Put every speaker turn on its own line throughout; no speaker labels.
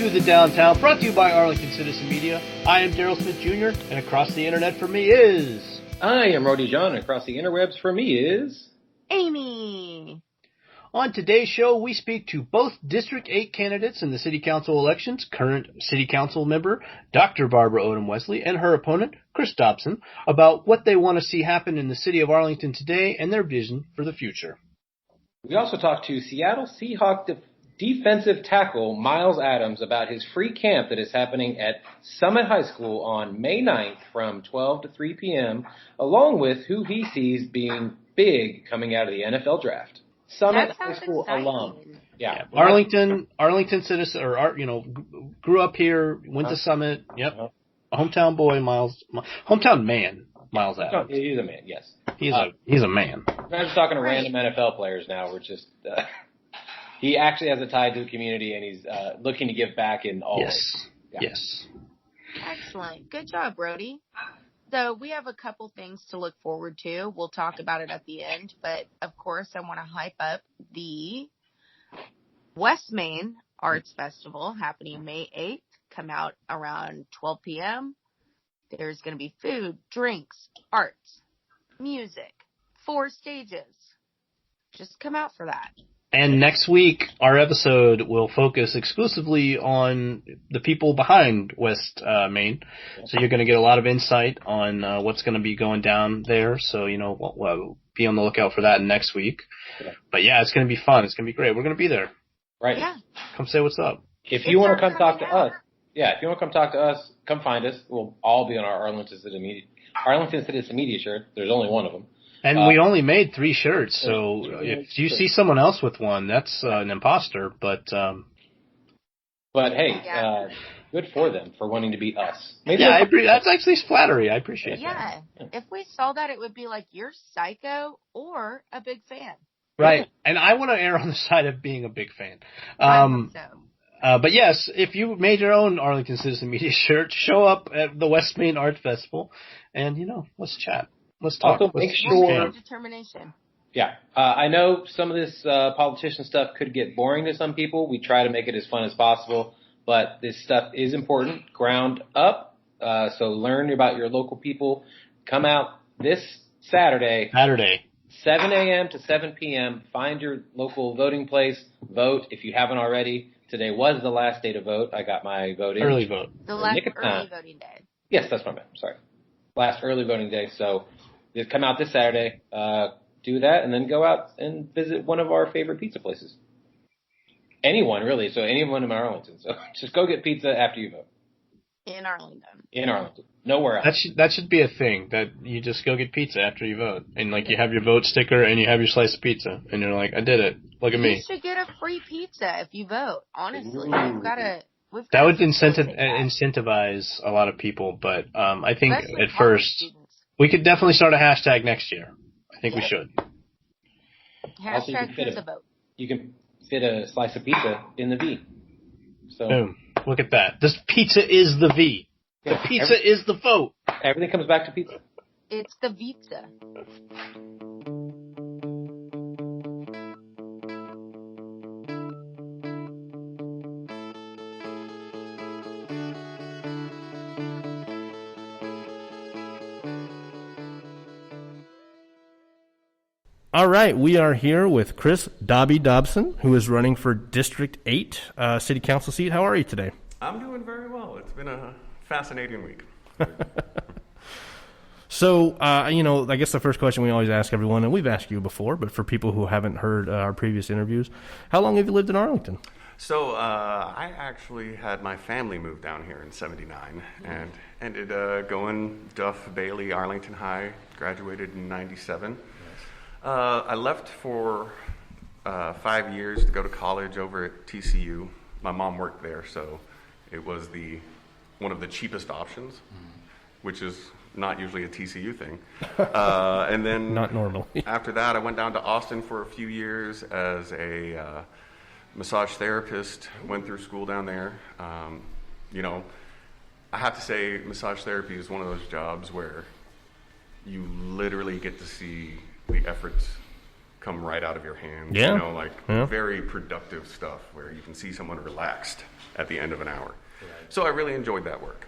to the Downtown, brought to you by Arlington Citizen Media. I am Daryl Smith Jr., and across the internet for me is...
I am Rody John, and across the interwebs for me is...
Amy.
On today's show, we speak to both District 8 candidates in the City Council elections, current City Council member Dr. Barbara Odom-Wesley and her opponent, Chris Dobson, about what they want to see happen in the city of Arlington today and their vision for the future.
We also talked to Seattle Seahawk defensive tackle Myles about his free camp that is happening at Summit High School on May 9th from 12 to 3 p.m., along with who he sees being big coming out of the NFL draft. Summit High School alum. Yeah.
Arlington citizen, grew up here, went to Summit. Yep. A hometown boy, Myles. Hometown man, Myles Adams.
He's a man, yes.
He's a man.
We're not just talking to random NFL players now. We're just, he actually has a tie to the community, and he's looking to give back in all ways. Yeah.
Yes.
Excellent. Good job, Brody. So we have a couple things to look forward to. We'll talk about it at the end, but of course I want to hype up the West Main Arts Festival happening May 8th. Come out around 12 p.m. There's going to be food, drinks, arts, music, 4 stages. Just come out for that.
And next week, our episode will focus exclusively on the people behind West Main. So you're going to get a lot of insight on what's going to be going down there. So, we'll be on the lookout for that next week. Yeah. But, yeah, it's going to be fun. It's going to be great. We're going to be there.
Right.
Yeah.
Come say what's up.
If you want to come talk to us, come find us. We'll all be on our Arlington Citizen Media shirt. There's only one of them.
And we only made 3 shirts, so if you see someone else with one, that's an imposter. But
hey, good for them for wanting to be us.
Maybe I agree. That's actually flattery. I appreciate that.
Yeah, if we saw that, it would be like you're psycho or a big fan.
Right, and I want to err on the side of being a big fan.
I hope so.
But yes, if you made your own Arlington Citizen Media shirt, show up at the West Main Art Festival, and let's chat. Let's talk.
Also, make sure.
Determination.
Yeah. I know some of this politician stuff could get boring to some people. We try to make it as fun as possible, but this stuff is important. Ground up. So learn about your local people. Come out this Saturday. 7 a.m. to 7 p.m. Find your local voting place. Vote if you haven't already. Today was the last day to vote. I got my vote in.
Early vote.
The last early voting day.
Yes, that's what I meant. Sorry. Last early voting day. So just come out this Saturday, do that, and then go out and visit one of our favorite pizza places. Anyone, really. So anyone in Arlington. So just go get pizza after you vote.
In Arlington.
Nowhere else.
That should be a thing, that you just go get pizza after you vote. And, you have your vote sticker and you have your slice of pizza. And you're like, I did it. Look at me.
You should get a free pizza if you vote. Honestly,
that would incentivize a lot of people. But I think especially at first, we could definitely start a hashtag next year. I think we should.
Hashtag pizza vote.
You can fit a slice of pizza in the V. So.
Boom. Look at that. This pizza is the V. The pizza is the vote.
Everything comes back to pizza.
It's the pizza.
All right, we are here with Chris Dobson, who is running for District 8 City Council seat. How are you today?
I'm doing very well. It's been a fascinating week.
So, I guess the first question we always ask everyone, and we've asked you before, but for people who haven't heard our previous interviews, how long have you lived in Arlington?
So, I actually had my family move down here in '79 and ended going Duff, Bailey, Arlington High, graduated in '97. I left for 5 years to go to college over at TCU. My mom worked there, so it was one of the cheapest options, which is not usually a TCU thing. And then
not normally.
After that, I went down to Austin for a few years as a massage therapist. Went through school down there. I have to say, massage therapy is one of those jobs where you literally get to see the efforts come right out of your hands.
Yeah.
You know, like very productive stuff where you can see someone relaxed at the end of an hour. Right. So I really enjoyed that work.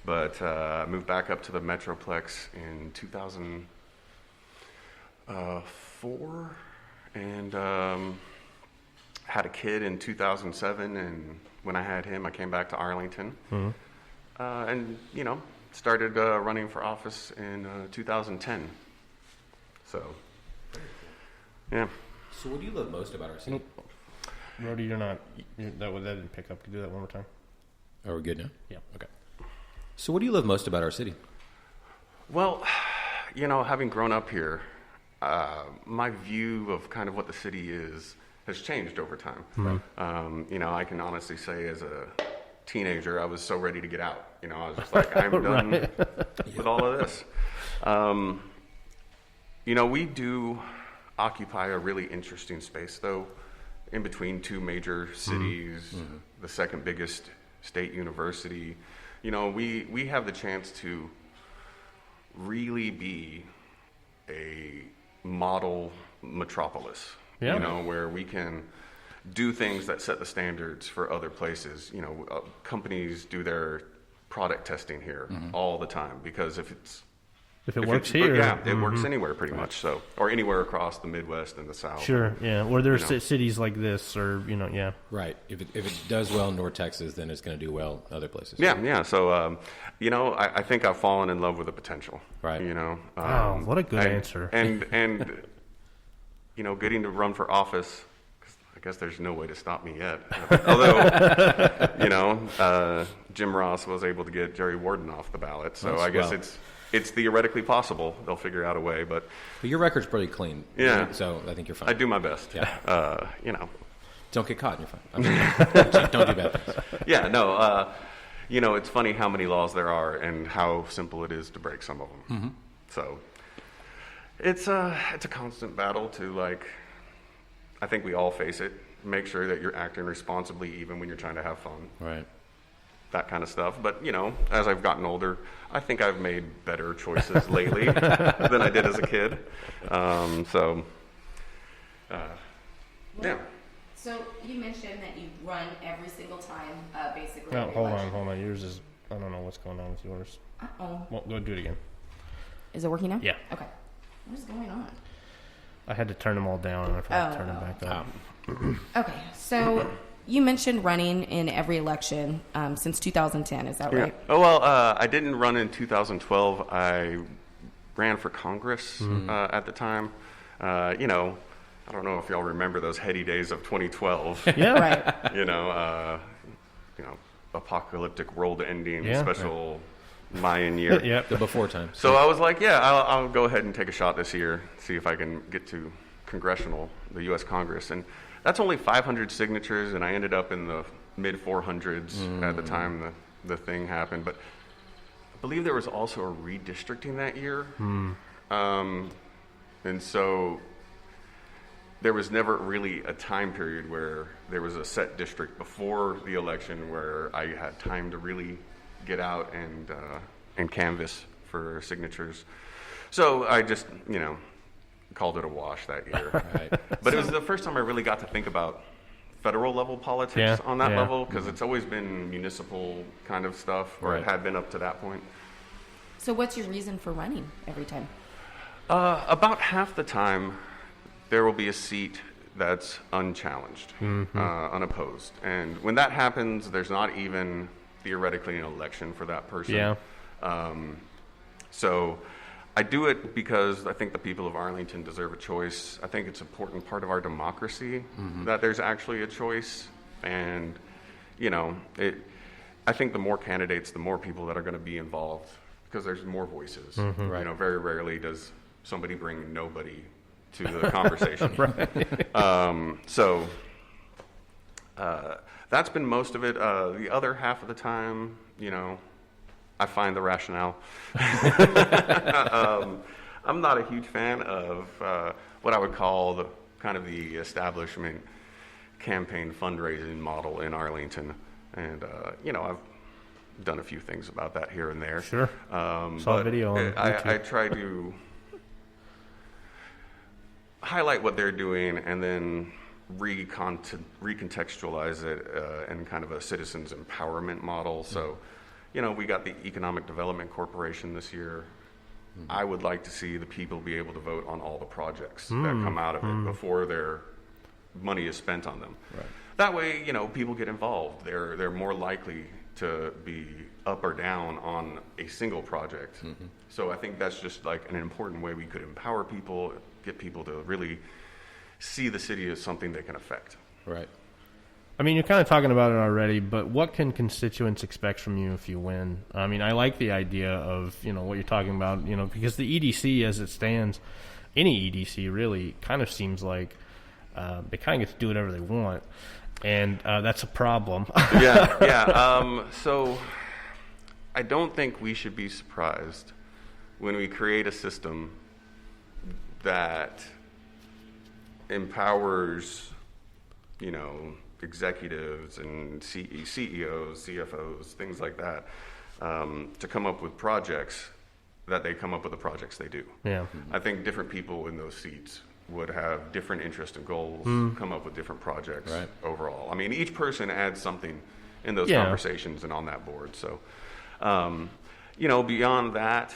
But I moved back up to the Metroplex in 2004 and had a kid in 2007. And when I had him, I came back to Arlington and, you know, started running for office in 2010. So, yeah.
So what do you love most about our city?
Rody, that didn't pick up. Could you do that one more time?
Are we good now?
Yeah.
Okay. So what do you love most about our city?
Well, you know, having grown up here, my view of kind of what the city is has changed over time. Right. You know, I can honestly say as a teenager, I was so ready to get out. You know, I was just like, I'm done with all of this. You know, we do occupy a really interesting space, though, in between two major cities, the second biggest state university. You know, we have the chance to really be a model metropolis, you know, where we can do things that set the standards for other places. You know, companies do their product testing here all the time because if it
works here,
it works anywhere pretty much. So, or anywhere across the Midwest and the South.
Sure, yeah. Or there's cities like this, or
Right. If it does well in North Texas, then it's going to do well in other places.
Yeah. So, you know, I think I've fallen in love with the potential.
Right.
You know.
Wow, what a good answer.
And you know, getting to run for office. I guess there's no way to stop me yet. Although, you know, Jim Ross was able to get Jerry Warden off the ballot, so I guess it's theoretically possible. They'll figure out a way, but
your record's pretty clean.
Yeah.
So I think you're fine.
I do my best.
Yeah.
You know.
Don't get caught. You're fine. Don't do bad things.
Yeah. No. You know, it's funny how many laws there are and how simple it is to break some of them. So it's a constant battle to, like, I think we all face it. Make sure that you're acting responsibly even when you're trying to have fun.
Right.
That kind of stuff. But, you know, as I've gotten older, I think I've made better choices lately than I did as a kid. Yeah.
So you mentioned that you run every single time, basically.
No, hold on. Yours is, I don't know what's going on with yours.
Uh-oh.
Well, go do it again.
Is it working now?
Yeah.
Okay. What is going on?
I had to turn them all down and I forgot to turn them back up.
Okay, so you mentioned running in every election since 2010, is that right?
Oh, well, I didn't run in 2012. I ran for Congress at the time. You know, I don't know if y'all remember those heady days of 2012.
Yeah.
Right.
You know, apocalyptic world ending special Mayan year.
Yep.
The before time.
So I was like, I'll go ahead and take a shot this year, see if I can get to the U.S. Congress. And that's only 500 signatures, and I ended up in the mid 400s at the time the thing happened. But I believe there was also a redistricting that year. And so there was never really a time period where there was a set district before the election where I had time to really get out and canvass for signatures. So I just, you know, called it a wash that year.
Right.
But it was the first time I really got to think about federal level politics on that level, because it's always been municipal kind of stuff, or it had been up to that point.
So what's your reason for running every time?
About half the time, there will be a seat that's unchallenged, unopposed. And when that happens, there's not even theoretically an election for that person.
Yeah.
So I do it because I think the people of Arlington deserve a choice. I think it's an important part of our democracy that there's actually a choice. And, you know, I think the more candidates, the more people that are going to be involved, because there's more voices.
Right.
You know, very rarely does somebody bring nobody to the conversation. So that's been most of it. The other half of the time, you know, I find the rationale. I'm not a huge fan of what I would call the establishment campaign fundraising model in Arlington. And, you know, I've done a few things about that here and there.
Sure. Saw a video on YouTube.
I try to highlight what they're doing and then recontextualize it in kind of a citizens empowerment model. So, we got the Economic Development Corporation this year. I would like to see the people be able to vote on all the projects that come out of it before their money is spent on them.
Right.
That way, people get involved. They're more likely to be up or down on a single project. So I think that's just like an important way we could empower people, get people to really see the city as something they can affect.
Right.
I mean, you're kind of talking about it already, but what can constituents expect from you if you win? I mean, I like the idea of, what you're talking about, because the EDC as it stands, any EDC really kind of seems like they kind of get to do whatever they want. And that's a problem.
Yeah. So I don't think we should be surprised when we create a system that empowers, executives and CEOs, CFOs, things like that, to come up with projects that they come up with the projects they do.
Yeah.
I think different people in those seats would have different interests and goals, come up with different projects overall. I mean, each person adds something in those conversations and on that board. So, beyond that,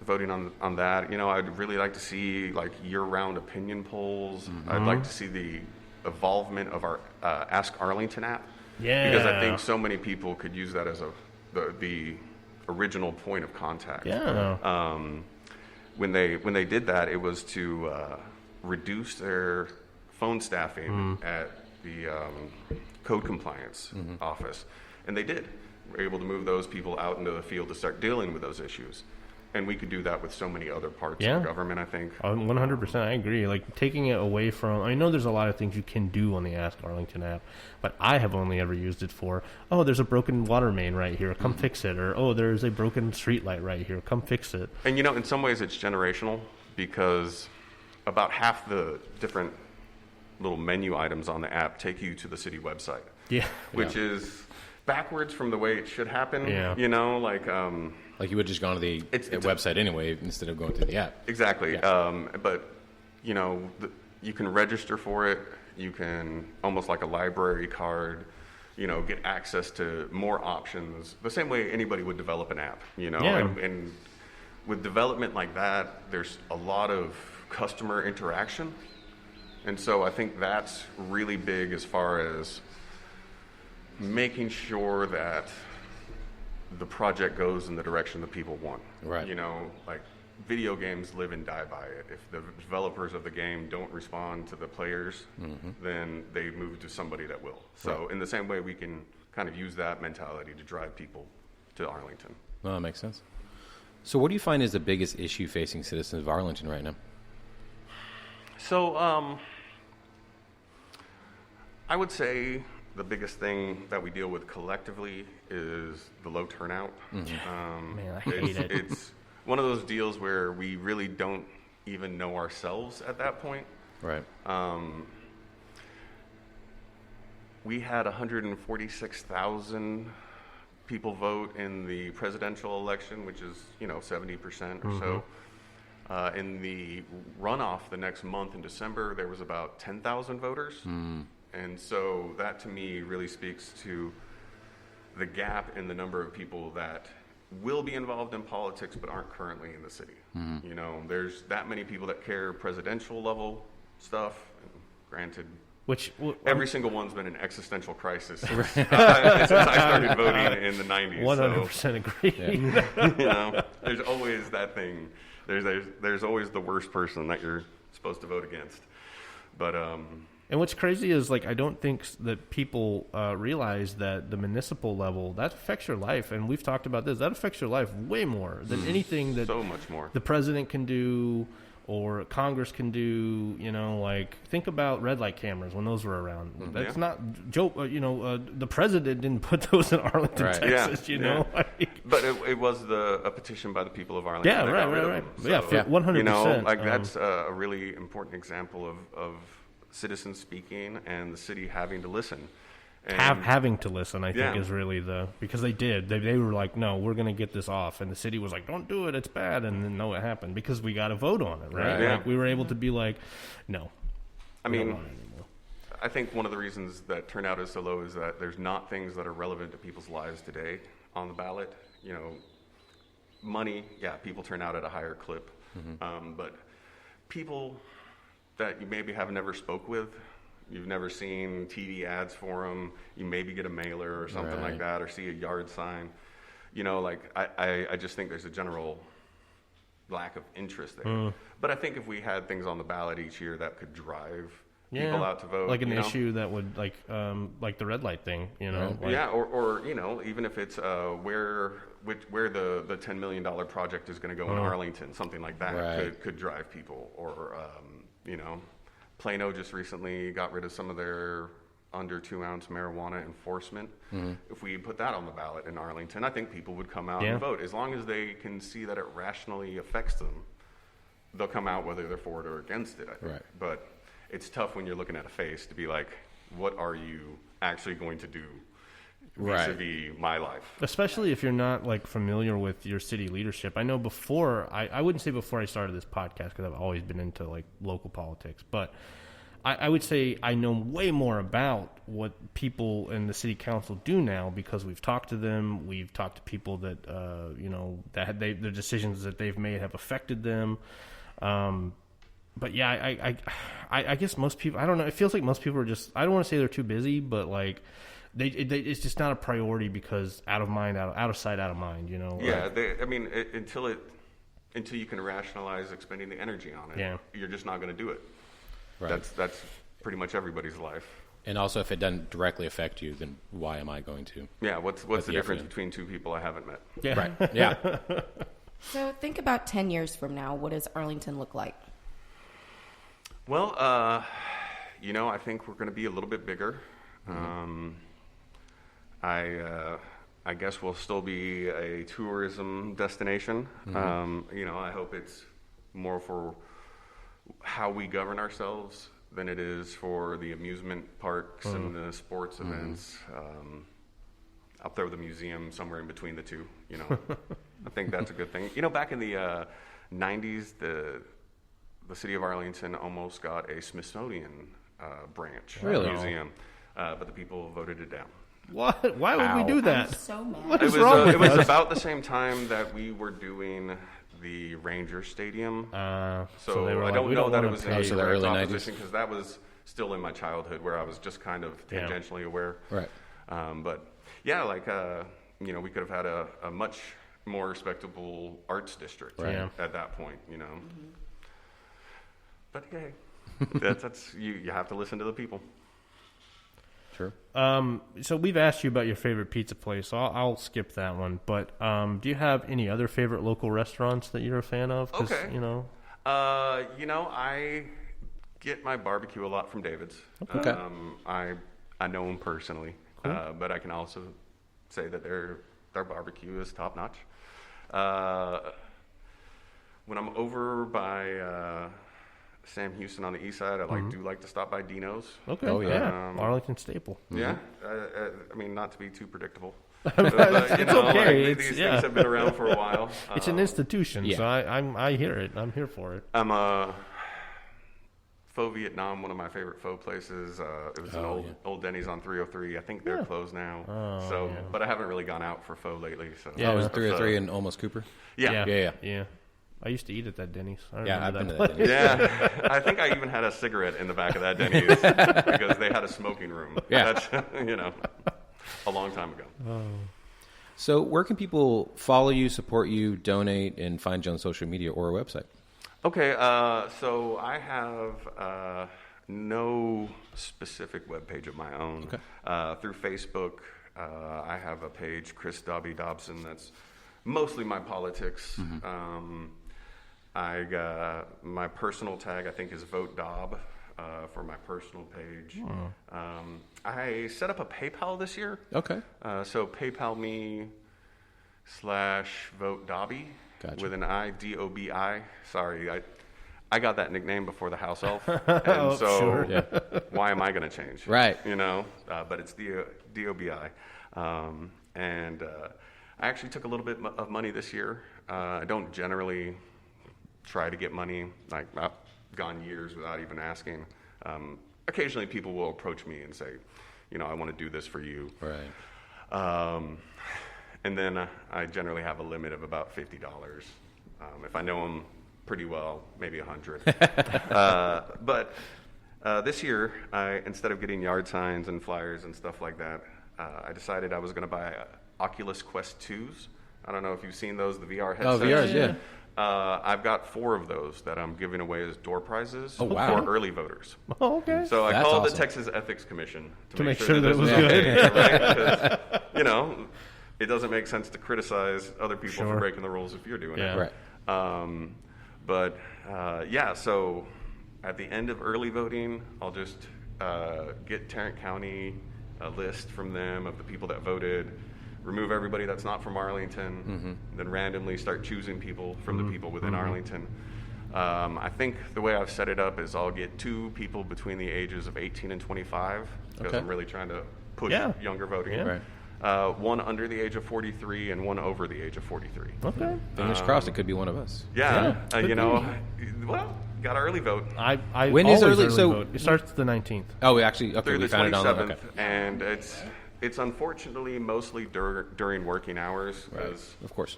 voting on that, I'd really like to see like year-round opinion polls. I'd like to see the involvement of our Ask Arlington app.
Yeah.
Because I think so many people could use that as the original point of contact.
Yeah.
When they did that, it was to reduce their phone staffing at the code compliance office, and they did. We're able to move those people out into the field to start dealing with those issues, and we could do that with so many other parts of government. I think
100%. I agree. Like taking it away from. I know there's a lot of things you can do on the Ask Arlington app, but I have only ever used it for. Oh, there's a broken water main right here. Come fix it. Or there's a broken street light right here. Come fix it.
And in some ways it's generational because about half the different little menu items on the app take you to the city website.
Yeah.
Which is backwards from the way it should happen.
Yeah.
Like you would just go on to the website anyway instead of going through the app.
Exactly.
Yeah.
But, you can register for it. You can, almost like a library card, get access to more options. The same way anybody would develop an app,
Yeah.
And with development like that, there's a lot of customer interaction. And so I think that's really big as far as making sure that the project goes in the direction that people want.
Right.
Like video games live and die by it. If the developers of the game don't respond to the players, then they move to somebody that will. So in the same way, we can kind of use that mentality to drive people to Arlington.
Well, that makes sense. So what do you find is the biggest issue facing citizens of Arlington right now?
So I would say the biggest thing that we deal with collectively is the low turnout.
Man, I hate it.
It's one of those deals where we really don't even know ourselves at that point.
Right.
We had 146,000 people vote in the presidential election, which is 70% or so. In the runoff the next month in December, there was about 10,000 voters. And so that to me really speaks to the gap in the number of people that will be involved in politics but aren't currently in the city. There's that many people that care presidential level stuff. And granted, every single one's been an existential crisis since I started voting in the 90s.
100% agree.
There's always that thing. There's always the worst person that you're supposed to vote against. But
and what's crazy is, like, I don't think that people realize that the municipal level, that affects your life. And we've talked about this. That affects your life way more than anything that
so much more
the president can do or Congress can do. Like, think about red light cameras when those were around. That's not joke. The president didn't put those in Arlington, Texas.
But it was a petition by the people of Arlington.
Yeah, right.
So,
100%.
That's a really important example of citizens speaking and the city having to listen. And
having to listen, I think, is really because they did. They were like, no, we're going to get this off. And the city was like, don't do it, it's bad. And then, no, it happened because we got a vote on it, right?
Yeah.
Like, we were able to be like, no.
I mean, I think one of the reasons that turnout is so low is that there's not things that are relevant to people's lives today on the ballot. You know, money, people turn out at a higher clip. But people that you maybe have never spoke with, you've never seen TV ads for them, you maybe get a mailer or something like that, or see a yard sign. You know, like, I just think there's a general lack of interest there. But I think if we had things on the ballot each year that could drive people out to vote,
like an issue that would like the red light thing, you know,
or you know, even if it's where the $10 million project is going to go in Arlington, something like that could drive people, or you know, Plano just recently got rid of some of their under 2-ounce marijuana enforcement. If we put that on the ballot in Arlington, I think people would come out and vote. As long as they can see that it rationally affects them, they'll come out whether they're for it or against it, I think. But it's tough when you're looking at a face to be like, what are you actually going to do vis-a-vis my life?
Especially if you're not like familiar with your city leadership. I know before, I wouldn't say before I started this podcast because I've always been into like local politics, but I would say I know way more about what people in the city council do now because we've talked to them. We've talked to people that, you know, that the decisions that they've made have affected them. But yeah, I guess most people, I don't know. It feels like most people are just, I don't want to say they're too busy, but like it's just not a priority because out of mind, out of sight, out of mind, you know?
Yeah. Until you can rationalize expending the energy on it, you're just not going to do it. Right. That's pretty much everybody's life.
And also, if it doesn't directly affect you, then why am I going to?
Yeah, what's the difference between two people I haven't met?
Yeah.
Right. Yeah.
So think about 10 years from now. What does Arlington look like?
Well, you know, I think we're going to be a little bit bigger. I guess we'll still be a tourism destination. You know, I hope it's more for how we govern ourselves than it is for the amusement parks and the sports events. I'll throw the museum somewhere in between the two, you know. I think that's a good thing. You know, back in the 90s, the city of Arlington almost got a Smithsonian branch museum, but the people voted it down.
What? Why would we do that?
I'm so mad.
What is wrong with
It was
us?
about the same time that we were doing the Ranger Stadium.
So they were
I
like,
don't
we
know
don't
that it
wanna
was
pay-
in
the
direct
early 90s.
opposition because that was still in my childhood where I was just kind of tangentially aware.
Right.
But yeah, like you know, we could have had a much more respectable arts district at that point, you know. But hey, that's you have to listen to the people.
Sure.
So we've asked you about your favorite pizza place, so I'll skip that one. But do you have any other favorite local restaurants that you're a fan of? 'Cause,
Okay.
you know,
I get my barbecue a lot from David's.
Okay.
I know him personally, but I can also say that their barbecue is top notch. When I'm over by Sam Houston on the east side, I do like to stop by Dino's.
okay,
Oh, yeah.
Arlington staple.
Yeah, I mean, not to be too predictable.
It's
you know,
okay.
like, these things have been around for a while.
It's an institution,
yeah.
so I hear it. I'm here for it.
I'm Pho Vietnam, one of my favorite pho places. It was an old Denny's on 303. I think they're closed now. But I haven't really gone out for pho lately. So
Yeah, it was 303 and almost Cooper.
Yeah.
I used to eat at that Denny's.
Yeah, I've been to
place.
that Denny's.
Yeah, I think I even had a cigarette in the back of that Denny's because they had a smoking room.
Yeah.
That's, you know, a long time ago.
So where can people follow you, support you, donate, and find you on social media or a website?
Okay, so I have no specific webpage of my own.
Okay.
Through Facebook, I have a page, Chris Dobson, that's mostly my politics. My personal tag, I think, is Vote Dob for my personal page. I set up a PayPal this year.
Okay.
So PayPal me /Vote Dobby
Gotcha.
with an I, DOBI. Sorry, I got that nickname before the house elf, and why am I going to change?
Right.
But it's DOBI. And I actually took a little bit of money this year. I don't generally try to get money. Like, I've gone years without even asking. Occasionally people will approach me and say, I want to do this for you.
Right.
And then I generally have a limit of about $50. If I know them pretty well, maybe $100. But this year, instead of getting yard signs and flyers and stuff like that, I decided I was going to buy Oculus Quest 2s. I don't know if you've seen those, the VR headsets.
Oh, VRs, yeah.
I've got 4 of those that I'm giving away as door prizes
for
early voters.
Oh, okay.
So I called
awesome.
the Texas Ethics Commission
to make sure that it was good.
Right? Because, it doesn't make sense to criticize other people for breaking the rules if you're doing it.
Right.
So at the end of early voting, I'll just get Tarrant County a list from them of the people that voted, remove everybody that's not from Arlington, then randomly start choosing people from the people within Arlington. I think the way I've set it up is I'll get 2 people between the ages of 18 and 25 because I'm really trying to push younger voting.
Yeah.
Right. 1 under the age of 43 and 1 over the age of 43.
Okay.
Fingers crossed, it could be one of us.
Got our early vote.
I
When is
always
early
vote. It starts the 19th.
Oh, we actually
Through
we
the
found it
27th,
on. Okay.
and it's unfortunately mostly during working hours.
Right. Of course.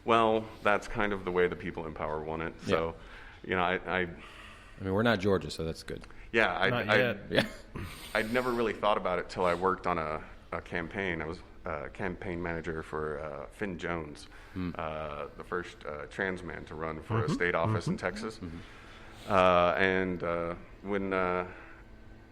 Well, that's kind of the way the people in power want it. So, I
mean, we're not Georgia, so that's good.
Yeah, I'd never really thought about it till I worked on a campaign. I was a campaign manager for Finn Jones, the first trans man to run for a state office in Texas. When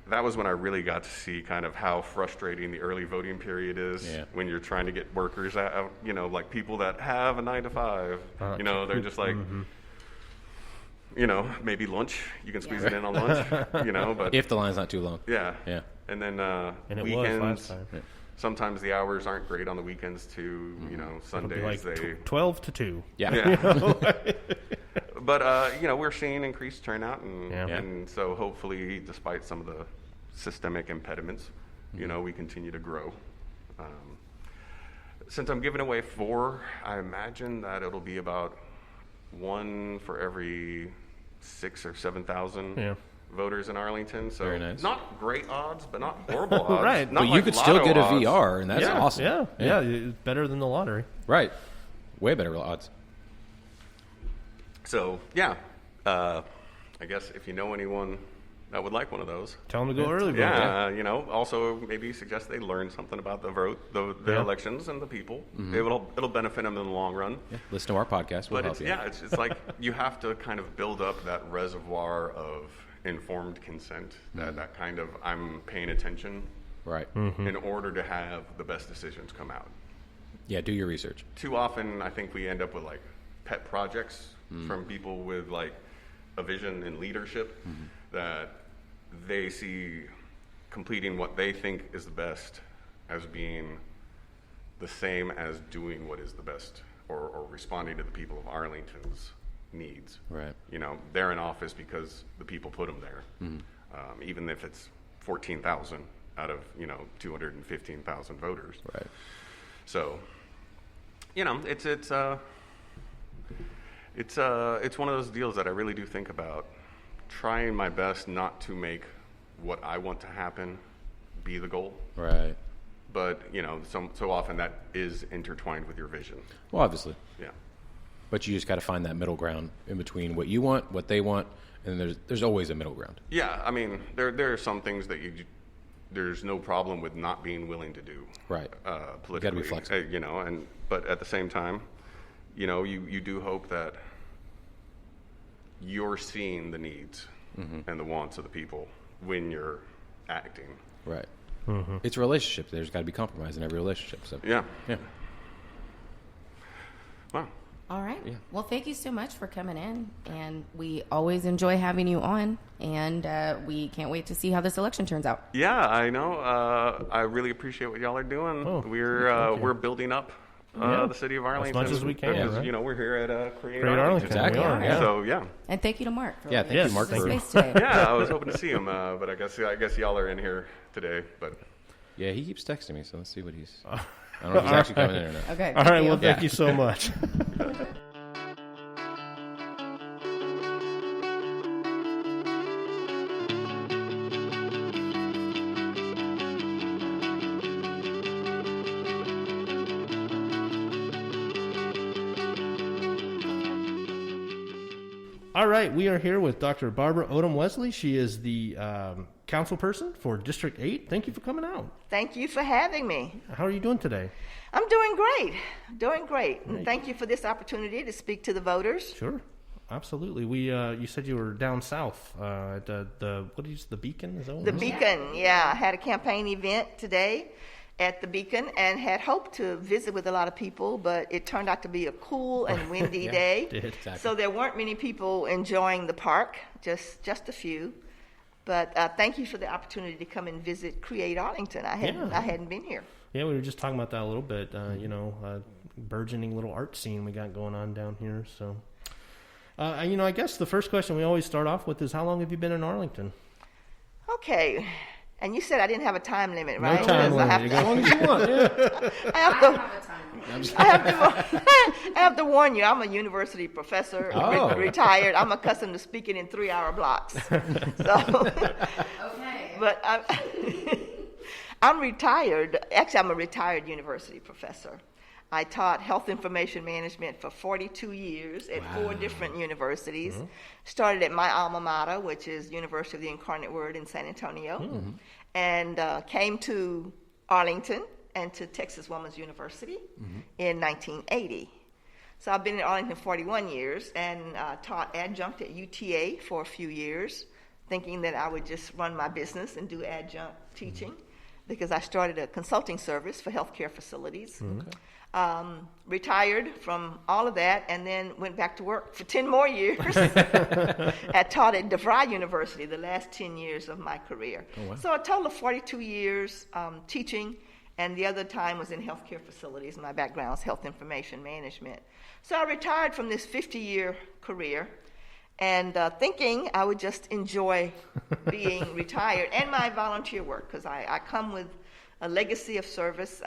that was when I really got to see kind of how frustrating the early voting period is when you're trying to get workers out, like people that have a 9 to 5, they're just like, maybe lunch, you can squeeze it in on lunch, but
if the line's not too long.
Yeah.
And
then
and it
weekends,
was last time.
sometimes the hours aren't great on the weekends too, Sundays
like 12 to 2.
Yeah.
But we're seeing increased turnout, and so hopefully, despite some of the systemic impediments, we continue to grow. Since I'm giving away 4, I imagine that it'll be about 1 for every 6,000 or 7,000 voters in Arlington. So
very nice.
Not great odds, but not horrible odds.
Right,
not
but
like
you could still get a
odds.
VR, and that's awesome.
Yeah, it's better than the lottery.
Right. Way better odds.
So I guess if you know anyone that would like one of those,
Tell them to go early vote.
Yeah, also maybe suggest they learn something about the elections and the people. It'll benefit them in the long run.
Yeah. Listen to our podcast. We'll help you.
It's like you have to kind of build up that reservoir of informed consent, that kind of I'm paying attention,
right,
in order to have the best decisions come out.
Yeah, do your research.
Too often, I think we end up with like pet projects from people with like a vision and leadership that they see completing what they think is the best as being the same as doing what is the best or responding to the people of Arlington's needs.
Right.
They're in office because the people put them there. Even if it's 14,000 out of, 215,000 voters.
Right.
So, it's one of those deals that I really do think about, trying my best not to make what I want to happen be the goal.
Right.
But, so often that is intertwined with your vision.
Well, obviously.
Yeah.
But you just got to find that middle ground in between what you want, what they want, and there's always a middle ground.
Yeah, I mean, there are some things that there's no problem with not being willing to do.
Right.
Politically.
You got to be flexible.
But at the same time, you do hope that you're seeing the needs and the wants of the people when you're acting.
Right. It's a relationship. There's got to be compromise in every relationship. So
yeah. Wow.
All right. Yeah. Well, thank you so much for coming in, and we always enjoy having you on, and we can't wait to see how this election turns out.
Yeah, I know. I really appreciate what y'all are doing. We're building up the city of Arlington.
As much as we can,
because,
right?
you know, we're here at Create
Arlington.
Arlington.
Exactly.
We are, yeah.
So, yeah.
And thank you to Mark. For
Yeah, thank you, Mark,
the
for-
space today.
Yeah, I was hoping to see him, but I guess y'all are in here today. But
Yeah, he keeps texting me, so let's see what he's... I don't know if he's actually coming in or not.
Okay.
All right, well,
thank
thank you so much. All right, we are here with Dr. Barbara Odom-Wesley. She is the council person for District 8. Thank you for coming out.
Thank you for having me.
How are you doing today?
I'm doing great. Doing great. And thank you for this opportunity to speak to the voters.
Sure, absolutely. We you said you were down south at the what is the Beacon? Is that what
The
it is?
Beacon, yeah. I had a campaign event today at the Beacon and had hoped to visit with a lot of people, but it turned out to be a cool and windy day.
it did.
Exactly.
So there weren't many people enjoying the park, just a few. But thank you for the opportunity to come and visit Create Arlington. I hadn't been here.
Yeah, we were just talking about that a little bit. Burgeoning little art scene we got going on down here. So, I guess the first question we always start off with is, how long have you been in Arlington?
Okay. And you said I didn't have a time limit, right?
No time limit.
As long as you want, yeah.
I have to warn you, I'm a university professor,
Oh.
retired. I'm accustomed to speaking in 3-hour blocks.
Okay.
But I'm retired. Actually, I'm a retired university professor. I taught health information management for 42 years at 4 different universities. Started at my alma mater, which is University of the Incarnate Word in San Antonio, and came to Arlington and to Texas Woman's University in 1980. So I've been in Arlington 41 years and taught adjunct at UTA for a few years, thinking that I would just run my business and do adjunct teaching, because I started a consulting service for healthcare facilities. Retired from all of that and then went back to work for 10 more years. I taught at DeVry University the last 10 years of my career.
Oh, wow.
So a total of 42 years teaching, and the other time was in healthcare facilities. My background is health information management. So I retired from this 50-year career and thinking I would just enjoy being retired and my volunteer work, because I come with a legacy of service.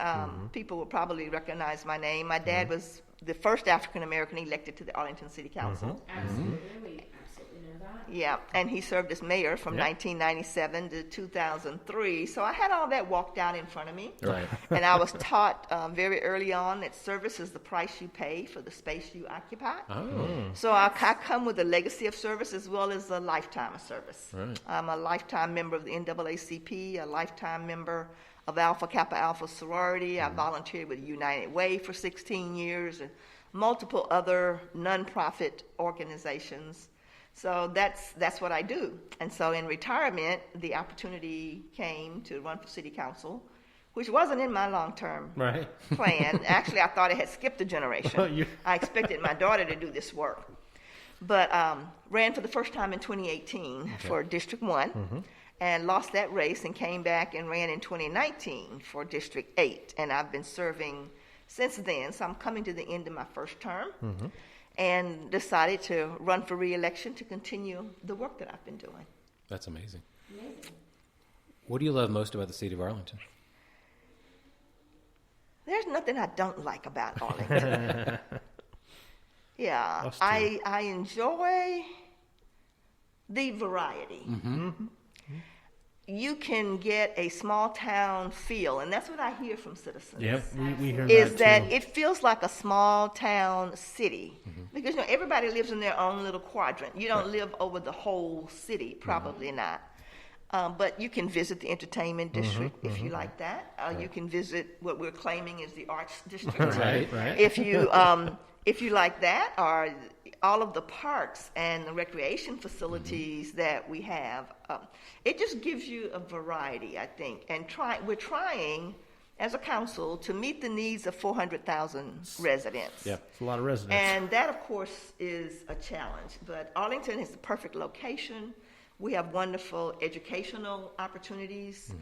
People will probably recognize my name. My dad was the first African-American elected to the Arlington City Council.
Absolutely. We absolutely know that.
Yeah, and he served as mayor from 1997 to 2003. So I had all that walked out in front of me.
Right.
And I was taught very early on that service is the price you pay for the space you occupy.
Oh.
So I come with a legacy of service as well as a lifetime of service.
Right.
I'm a lifetime member of the NAACP, a lifetime member of Alpha Kappa Alpha sorority. I volunteered with United Way for 16 years and multiple other nonprofit organizations. So that's what I do. And so in retirement, the opportunity came to run for city council, which wasn't in my long-term plan. Actually, I thought it had skipped a generation. I expected my daughter to do this work. But ran for the first time in 2018 for District 1. And lost that race and came back and ran in 2019 for District 8. And I've been serving since then. So I'm coming to the end of my first term and decided to run for re-election to continue the work that I've been doing.
That's amazing. What do you love most about the city of Arlington?
There's nothing I don't like about Arlington. Yeah, I enjoy the variety. You can get a small town feel, and that's what I hear from citizens.
Yep, we hear
Is
that
that it feels like a small town city, because everybody lives in their own little quadrant. You don't live over the whole city, probably not. But you can visit the entertainment district if you like that. You can visit what we're claiming is the arts district.
Right.
If you like that, or all of the parks and the recreation facilities that we have, it just gives you a variety, I think. And we're trying, as a council, to meet the needs of 400,000 residents.
Yeah,
it's a lot of residents.
And that, of course, is a challenge. But Arlington is the perfect location. We have wonderful educational opportunities.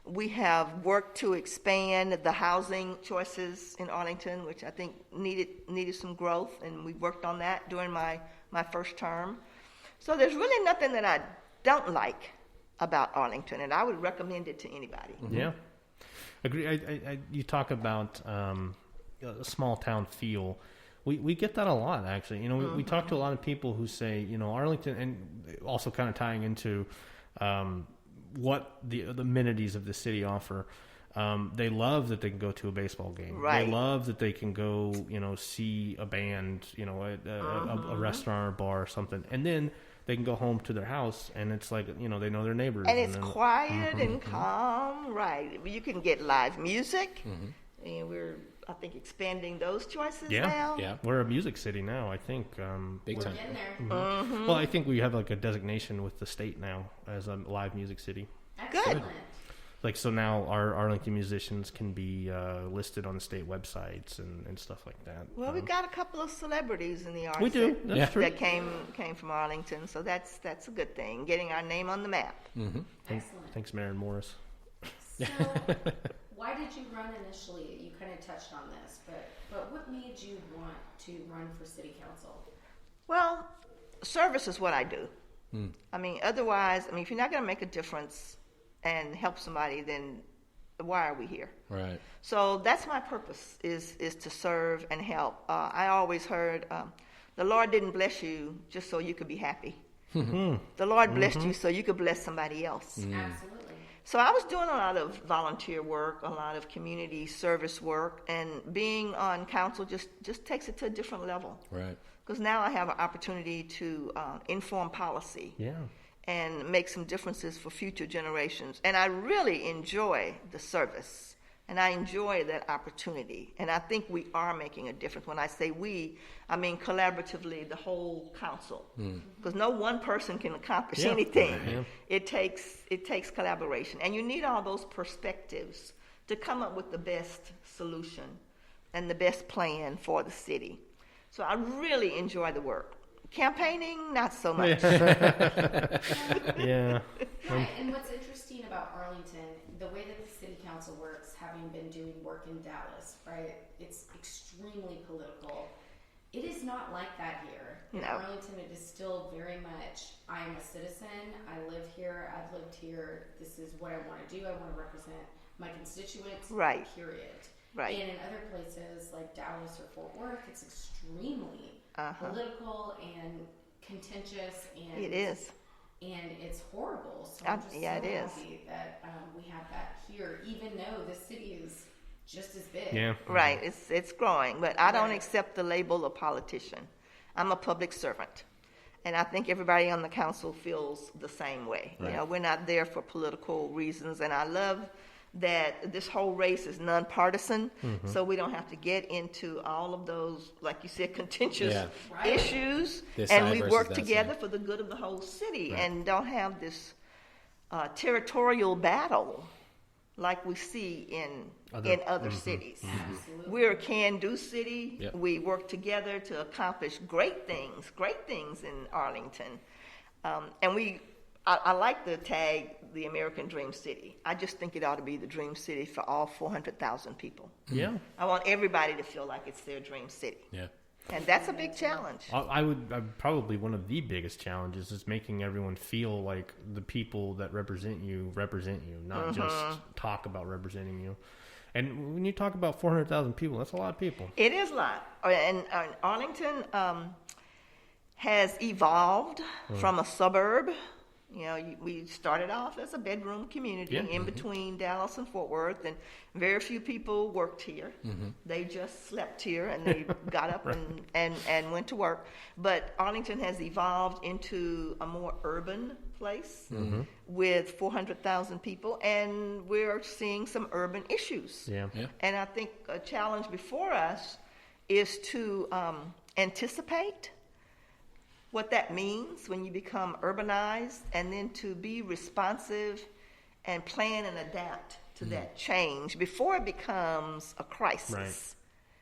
We have worked to expand the housing choices in Arlington, which I think needed some growth, and we worked on that during my first term. So there's really nothing that I don't like about Arlington, and I would recommend it to anybody.
Yeah, agree. You talk about a small town feel. We get that a lot, actually. You know, we talk to a lot of people who say, you know, Arlington, and also kind of tying into what the amenities of the city offer. They love that they can go to a baseball game.
Right.
They love that they can go, you know, see a band, you know, at a restaurant or bar or something, and then they can go home to their house, and it's like, you know, they know their neighbors.
And it's quiet and calm, right? You can get live music, and we're, I think, expanding those choices now.
Yeah, we're a music city now, I think.
Big time.
Getting there.
Well, I think we have like a designation with the state now as a live music city.
Excellent.
Like, so now our Arlington musicians can be listed on the state websites and stuff like that.
Well, we've got a couple of celebrities in the arts
We do. That's true.
that came from Arlington, so that's a good thing, getting our name on the map.
Excellent.
Thanks, Maren Morris.
So, why did you run initially? You kind of touched on this, but what made you want to run for city council?
Well, service is what I do. I mean, otherwise, if you're not going to make a difference and help somebody, then why are we here?
Right.
So that's my purpose, is to serve and help. I always heard, the Lord didn't bless you just so you could be happy. The Lord blessed you so you could bless somebody else.
Absolutely.
So I was doing a lot of volunteer work, a lot of community service work, and being on council just takes it to a different level.
Right.
Because now I have an opportunity to inform policy.
Yeah.
And make some differences for future generations. And I really enjoy the service, and I enjoy that opportunity. And I think we are making a difference. When I say we, I mean collaboratively, the whole council. Because no one person can accomplish anything.
Yeah.
It takes collaboration. And you need all those perspectives to come up with the best solution and the best plan for the city. So I really enjoy the work. Campaigning, not so much.
Yeah.
Right. And what's interesting about Arlington, the way that the city council works, having been doing work in Dallas, right? It's extremely political. It is not like that here. In Arlington, it is still very much, I am a citizen, I live here, I've lived here, this is what I want to do, I want to represent my constituents,
Right.
period.
Right.
And in other places like Dallas or Fort Worth, it's extremely political and contentious, and
It is.
and it's horrible. So I'm just so
it is.
happy that we have that here, even though the city is just as big.
Yeah.
Right, it's growing, but I don't
Right.
accept the label of politician. I'm a public servant, and I think everybody on the council feels the same way.
Right.
You know, we're not there for political reasons, and I love that this whole race is nonpartisan, so we don't have to get into all of those, like you said, contentious
Right.
issues,
This
and
side
we
versus
work
that
together
side.
for the good of the whole city, and don't have this territorial battle like we see in other cities.
Absolutely.
We're a can-do city.
Yep.
We work together to accomplish great things in Arlington. And I like the tag, the American Dream City. I just think it ought to be the dream city for all 400,000 people.
Yeah.
I want everybody to feel like it's their dream city.
Yeah.
And that's a big challenge.
I'd probably one of the biggest challenges is making everyone feel like the people that represent you, not just talk about representing you. And when you talk about 400,000 people, that's a lot of people.
It is a lot. And Arlington has evolved from a suburb. You know, we started off as a bedroom community in between Dallas and Fort Worth, and very few people worked here. They just slept here, and they got up and went to work. But Arlington has evolved into a more urban place with 400,000 people, and we're seeing some urban issues.
Yeah.
And I think a challenge before us is to anticipate what that means when you become urbanized, and then to be responsive and plan and adapt to that change before it becomes a crisis.
Right.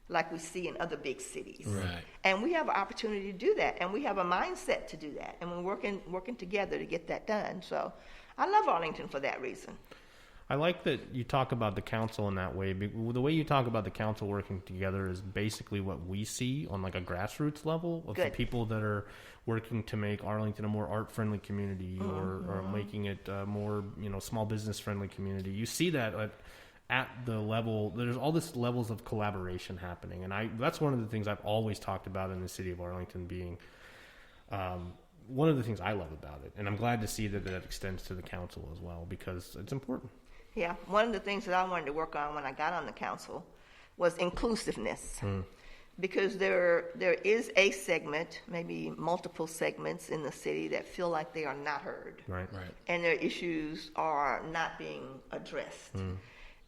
like we see in other big cities.
Right.
And we have an opportunity to do that, and we have a mindset to do that, and we're working together to get that done. So I love Arlington for that reason.
I like that you talk about the council in that way. The way you talk about the council working together is basically what we see on like a grassroots level of the people that are working to make Arlington a more art-friendly community or making it a more, small business-friendly community. You see that at the level, there's all this levels of collaboration happening. And that's one of the things I've always talked about in the city of Arlington being one of the things I love about it. And I'm glad to see that extends to the council as well, because it's important.
Yeah, one of the things that I wanted to work on when I got on the council was inclusiveness. Because there is a segment, maybe multiple segments in the city that feel like they are not heard.
Right.
And their issues are not being addressed.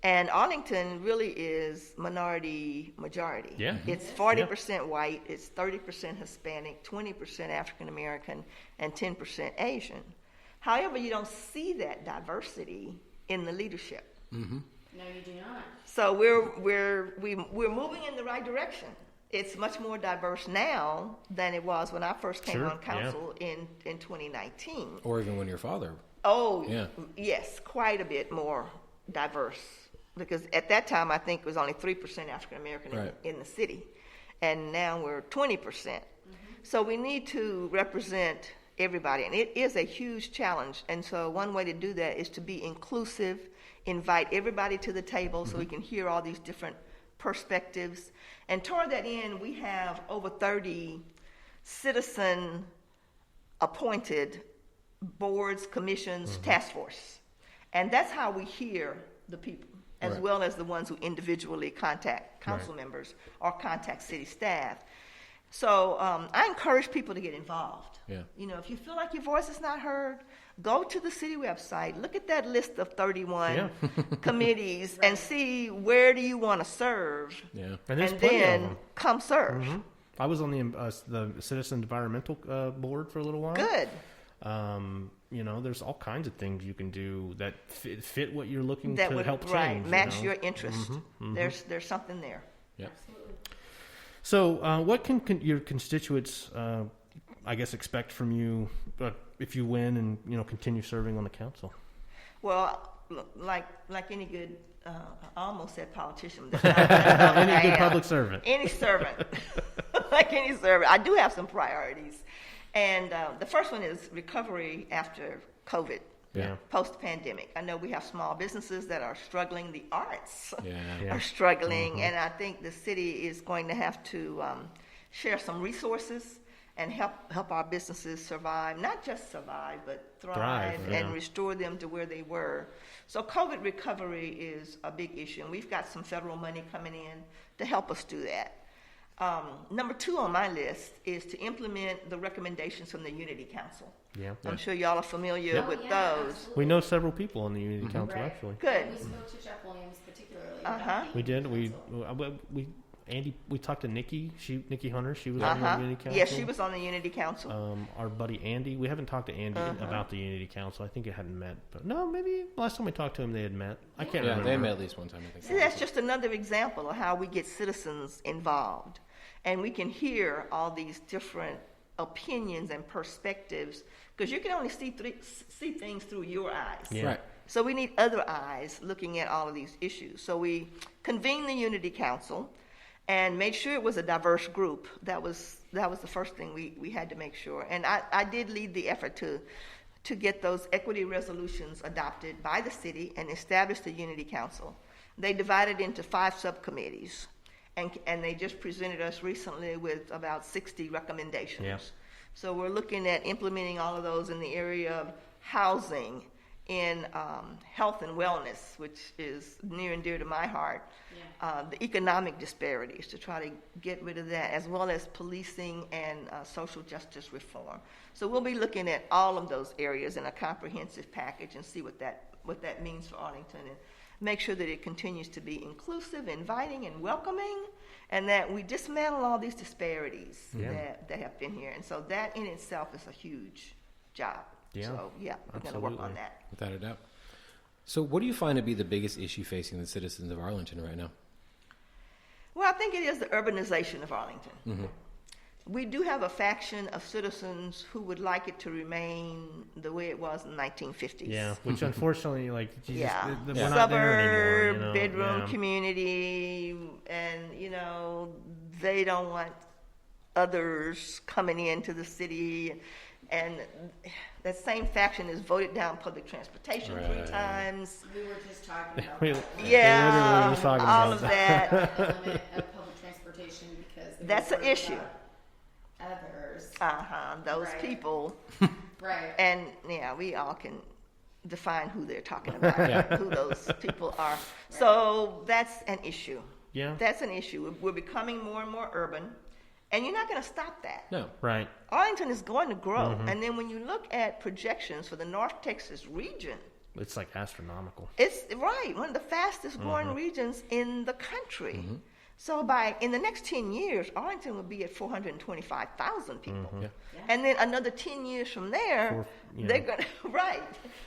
And Arlington really is minority-majority.
Yeah.
It's 40% white, it's 30% Hispanic, 20% African-American, and 10% Asian. However, you don't see that diversity in the leadership.
No, you do not.
So we're moving in the right direction. It's much more diverse now than it was when I first came on council in 2019.
Or even when your father.
Oh, yes, quite a bit more diverse. Because at that time, I think it was only 3% African American in the city. And now we're 20%. So we need to represent everybody, and it is a huge challenge. And so one way to do that is to be inclusive, invite everybody to the table so we can hear all these different perspectives. And toward that end, we have over 30 citizen appointed boards, commissions, task force. And that's how we hear the people, as well as the ones who individually contact council members or contact city staff. So I encourage people to get involved.
Yeah.
If you feel like your voice is not heard, go to the city website, look at that list of 31 committees, and see where do you want to serve,
and
then come serve.
I was on the Citizen Environmental Board for a little while.
Good.
There's all kinds of things you can do that fit what you're looking
that
to
would,
help
right,
change.
match your interest. There's something there.
Yep.
Absolutely.
So what can your constituents, expect from you if you win and continue serving on the council?
Well, like any good, I almost said politician.
Any good public servant.
Any servant, like any servant. I do have some priorities, and the first one is recovery after COVID. Post-pandemic. I know we have small businesses that are struggling. The arts are struggling, and I think the city is going to have to share some resources and help our businesses survive, not just survive, but thrive and restore them to where they were. So COVID recovery is a big issue, and we've got some federal money coming in to help us do that. Number 2 on my list is to implement the recommendations from the Unity Council. I'm sure y'all are familiar with those.
Absolutely.
We know several people on the Unity Council, actually.
Good.
We spoke to Jeff Williams particularly. About the
We did. We talked to Nikki. Nikki Hunter. She was on the Unity Council.
Yes, she was on the Unity Council.
Our buddy Andy. We haven't talked to Andy about the Unity Council. I think it hadn't met. But no, maybe last time we talked to him, they had met. I can't remember.
They met at least one time, I think.
See, that's just another example of how we get citizens involved. And we can hear all these different opinions and perspectives, because you can only see things through your eyes.
Right.
So we need other eyes looking at all of these issues. So we convened the Unity Council and made sure it was a diverse group. That was the first thing we had to make sure. And I did lead the effort to get those equity resolutions adopted by the city and establish the Unity Council. They divided into 5 subcommittees. And they just presented us recently with about 60 recommendations. So we're looking at implementing all of those in the area of housing, in health and wellness, which is near and dear to my heart, the economic disparities, to try to get rid of that, as well as policing and social justice reform. So we'll be looking at all of those areas in a comprehensive package and see what that means for Arlington, and make sure that it continues to be inclusive, inviting, and welcoming, and that we dismantle all these disparities that have been here. And so that in itself is a huge job. So, we're going to work on that.
Without a doubt. So what do you find to be the biggest issue facing the citizens of Arlington right now?
Well, I think it is the urbanization of Arlington. Mm-hmm. We do have a faction of citizens who would like it to remain the way it was in the 1950s.
Yeah, which unfortunately, like, Jesus,
yeah,
we're not there anymore.
Suburb, bedroom community, and they don't want others coming into the city, and that same faction has voted down public transportation 3 times.
We were just talking about
We
yeah,
were talking
all
about
of that.
element of public transportation because
That's an issue.
Others.
Those
Right.
people.
Right.
And yeah, we all can define who they're talking about, who those people are. Right. So that's an issue.
Yeah.
That's an issue. We're becoming more and more urban, and you're not going to stop that.
No.
Right.
Arlington is going to grow. And then when you look at projections for the North Texas region,
It's like astronomical.
it's one of the fastest growing regions in the country. So in the next 10 years, Arlington will be at 425,000 people. And then another 10 years from there, they're going to,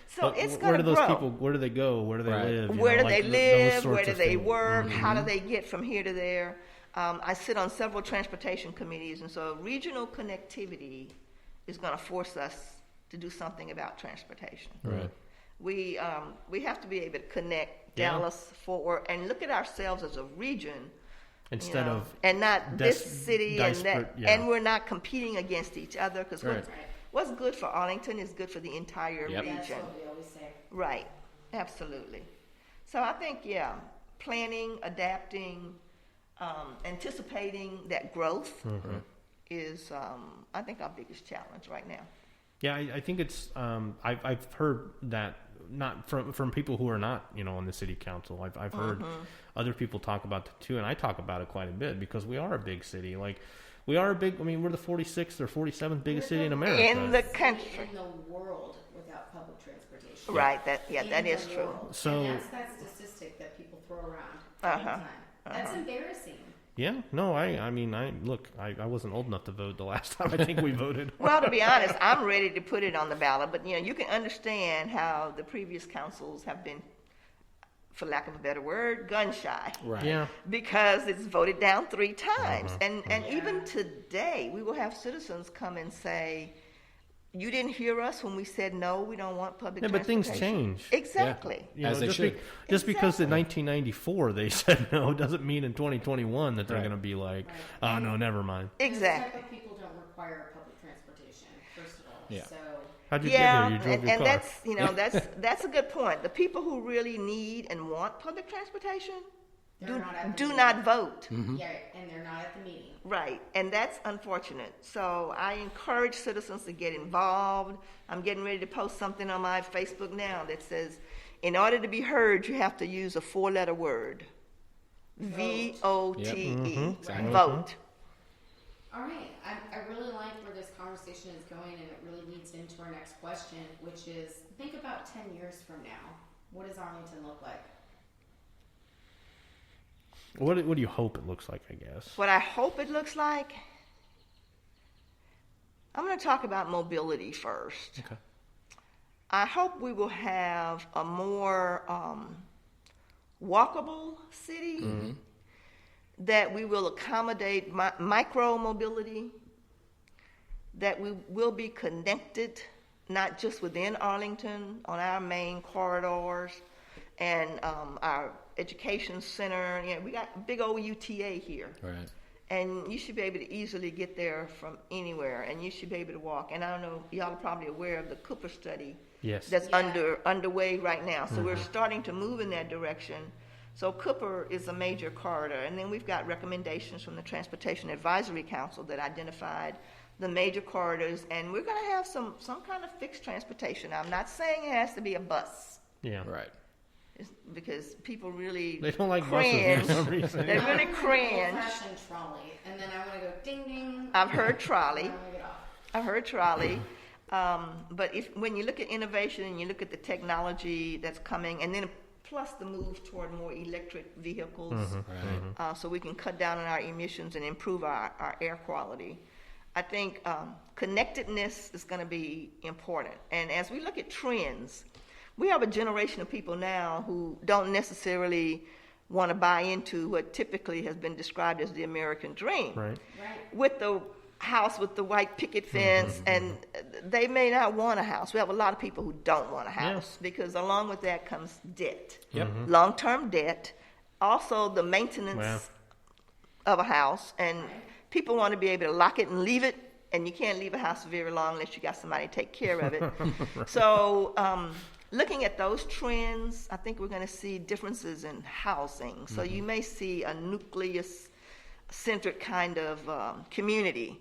So
But
it's
where
going
do
to
those
grow.
people, where do they go? Where do they live?
Where do they live?
those sorts
Where do
of
they
things.
work? How do they get from here to there? I sit on several transportation committees, and so regional connectivity is going to force us to do something about transportation.
Right.
We have to be able to connect Dallas, Fort Worth, and look at ourselves as a region.
Instead of
and not this city and that, and we're not competing against each other because what's good for Arlington is good for the entire region.
That's what we always say.
Right, absolutely. So I think planning, adapting, anticipating that growth is I think our biggest challenge right now.
Yeah, I think it's. I've heard that not from people who are not on the city council. I've heard other people talk about it too, and I talk about it quite a bit because we are a big city. Like we are a big. I mean, we're the 46th or 47th biggest city in America.
In the country.
In the world without public transportation.
Right. That is true.
So
and that's that statistic that people throw around all the time. That's embarrassing.
Yeah, no, I mean, I wasn't old enough to vote the last time I think we voted.
Well, to be honest, I'm ready to put it on the ballot, but you can understand how the previous councils have been, for lack of a better word, gun shy.
Right.
Yeah.
Because it's voted down 3 times. And even today, we will have citizens come and say, you didn't hear us when we said no, we don't want public transportation.
But things change.
Exactly.
As they should.
Just because in 1994 they said no doesn't mean in 2021 that they're going to be like, oh, no, never mind.
Exactly.
Those type of people don't require public transportation, first of all.
Yeah.
So
How'd you get here? You drove your car.
and that's a good point. The people who really need and want public transportation do not vote.
yeah, and they're not at the meeting.
Right, and that's unfortunate. So I encourage citizens to get involved. I'm getting ready to post something on my Facebook now that says, in order to be heard, you have to use a 4-letter word. VOTE.
Exactly.
Vote.
All right, I really like where this conversation is going, and it really leads into our next question, which is, think about 10 years from now. What does Arlington look like?
What do you hope it looks like, I guess?
What I hope it looks like, I'm going to talk about mobility first.
Okay.
I hope we will have a more walkable city, that we will accommodate micro mobility, that we will be connected, not just within Arlington, on our main corridors, and our education center. We got a big old UTA here.
Right.
And you should be able to easily get there from anywhere, and you should be able to walk. And I don't know, y'all are probably aware of the Cooper study that's underway right now. So we're starting to move in that direction. So Cooper is a major corridor. And then we've got recommendations from the Transportation Advisory Council that identified the major corridors. And we're going to have some kind of fixed transportation. I'm not saying it has to be a bus.
Yeah.
Right.
Because people really
They don't like
cringe.
buses for some reason.
They really cringe.
Fashion trolley, and then I want to go ding ding.
I've heard trolley.
And I wanna get off.
I've heard trolley. But when you look at innovation and you look at the technology that's coming, and then plus the move toward more electric vehicles, so we can cut down on our emissions and improve our air quality, I think connectedness is going to be important. And as we look at trends, we have a generation of people now who don't necessarily want to buy into what typically has been described as the American dream.
Right.
With the house with the white picket fence, and they may not want a house. We have a lot of people who don't want a house because along with that comes debt. Long-term debt, also the maintenance of a house, and people want to be able to lock it and leave it, and you can't leave a house very long unless you got somebody to take care of it. So looking at those trends, I think we're going to see differences in housing. So you may see a nucleus-centered kind of community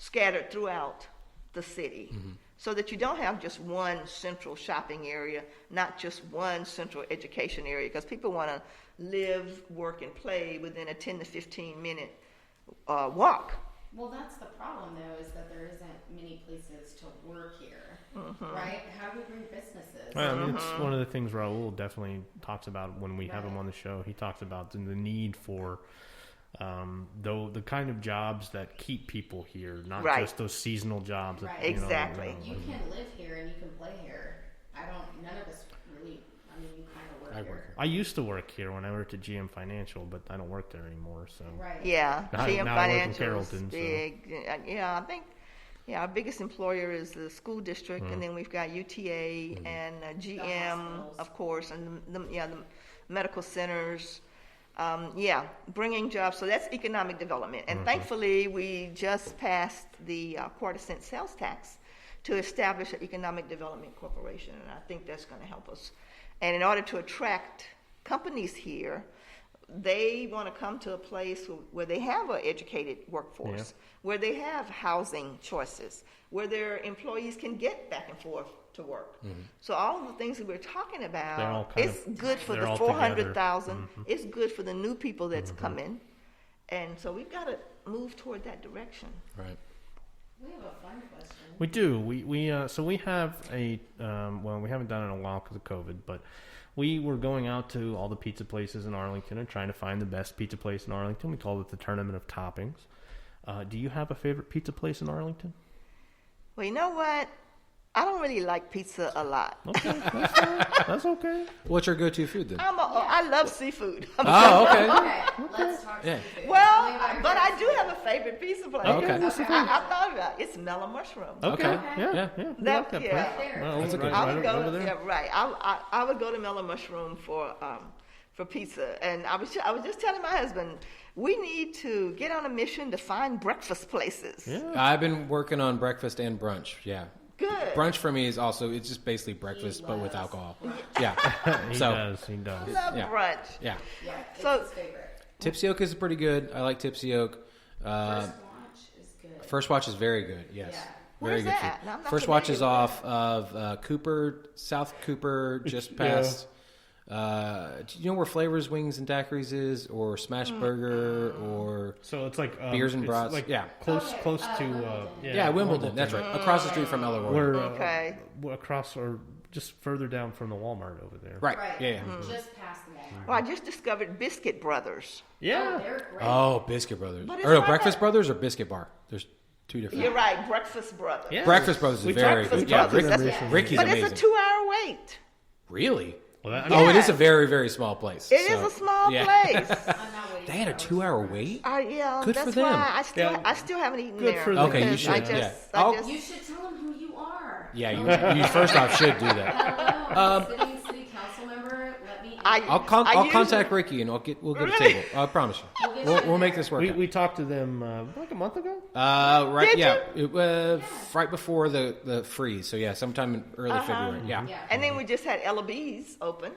scattered throughout the city, so that you don't have just one central shopping area, not just one central education area, because people want to live, work, and play within a 10 to 15 minute walk.
Well, that's the problem, though, is that there isn't many places to work here, right? How do we bring businesses?
Well, I mean, it's one of the things Raul definitely talks about when we have him on the show. He talks about the need for the kind of jobs that keep people here, not just those seasonal jobs. That,
Exactly.
You can live here and you can play here. None of us really, you kind of work here.
I used to work here when I worked at GM Financial, but I don't work there anymore. So
Yeah, GM
now I work in
Financial is
Carrollton,
big. Yeah, I think our biggest employer is the school district, and then we've got UTA and GM, of course, and the medical centers. Bringing jobs. So that's economic development. And thankfully, we just passed the quarter-cent sales tax to establish an economic development corporation, and I think that's going to help us. And in order to attract companies here, they want to come to a place where they have an educated workforce, where they have housing choices, where their employees can get back and forth to work. So all of the things that we're talking about, it's good for the 400,000. It's good for the new people that's coming. And so we've got to move toward that direction.
Right.
We have a fun question.
We do. So we have a we haven't done it in a while because of COVID, but we were going out to all the pizza places in Arlington and trying to find the best pizza place in Arlington. We called it the Tournament of Toppings. Do you have a favorite pizza place in Arlington?
Well, you know what? I don't really like pizza a lot.
Okay, that's fine. That's okay.
What's your go-to food then?
I love seafood.
Oh, okay.
Let's talk seafood.
Well, but I do have a favorite pizza place.
Okay.
I thought about it. It's Mellow Mushroom.
Okay. Yeah.
That's
That's
That's a good
I would
right
go.
over there.
Yeah, right. I would go to Mellow Mushroom for pizza, and I was just telling my husband we need to get on a mission to find breakfast places.
Yeah.
I've been working on breakfast and brunch. Yeah.
Good.
Brunch for me is also, it's just basically breakfast, but with alcohol. Yeah.
He
So,
does.
I love brunch.
yeah.
Yeah, it's
So-
his favorite.
Tipsy Oak is pretty good. I like Tipsy Oak.
First Watch is good.
First Watch is very good, yes.
Yeah.
Very
Where's
good
that?
food.
No, I'm not
First Watch is
familiar with
off of Cooper, South Cooper, just past. Do you know where Flavors Wings and Daiquiris is, or Smash Burger, or
So it's like
Beers and
it's
Brats?
like
Yeah.
close to
Wimbledon. That's right, across the street from Ella Roy.
We're
Okay.
across or just further down from the Walmart over there.
Right.
Right.
Yeah.
Just past the Walmart.
Well, I just discovered Biscuit Brothers.
Yeah.
They're great.
Oh, Biscuit Brothers.
But it's
Or no,
like
Breakfast
a-
Brothers or Biscuit Bar. There's two different.
You're right, Breakfast Brothers.
Yeah.
Breakfast Brothers is
We
very
talked- we
good. Yeah,
talked to them
That's-
recently.
Ricky's
But
amazing.
it's a 2-hour wait.
Really?
Well, that,
Oh, it is
Yeah.
a very, very small place.
It is a small
yeah.
place.
I'm not waiting
They had a
for
2-hour wait?
Yeah,
Good
that's
for them.
why
Yeah.
I still haven't eaten
Good
there.
for them.
Okay, you
because
should.
I just,
Yeah.
I just,
You should tell them who you are.
Yeah, you first off should do that.
Hello, city council member. Let me.
I'll contact Ricky and we'll get a table. I promise you. We'll make this work.
we talked to them like a month ago.
Right,
Did
yeah. It was right before the freeze. So yeah, sometime in early February. Yeah.
and then we just had Ella B's open.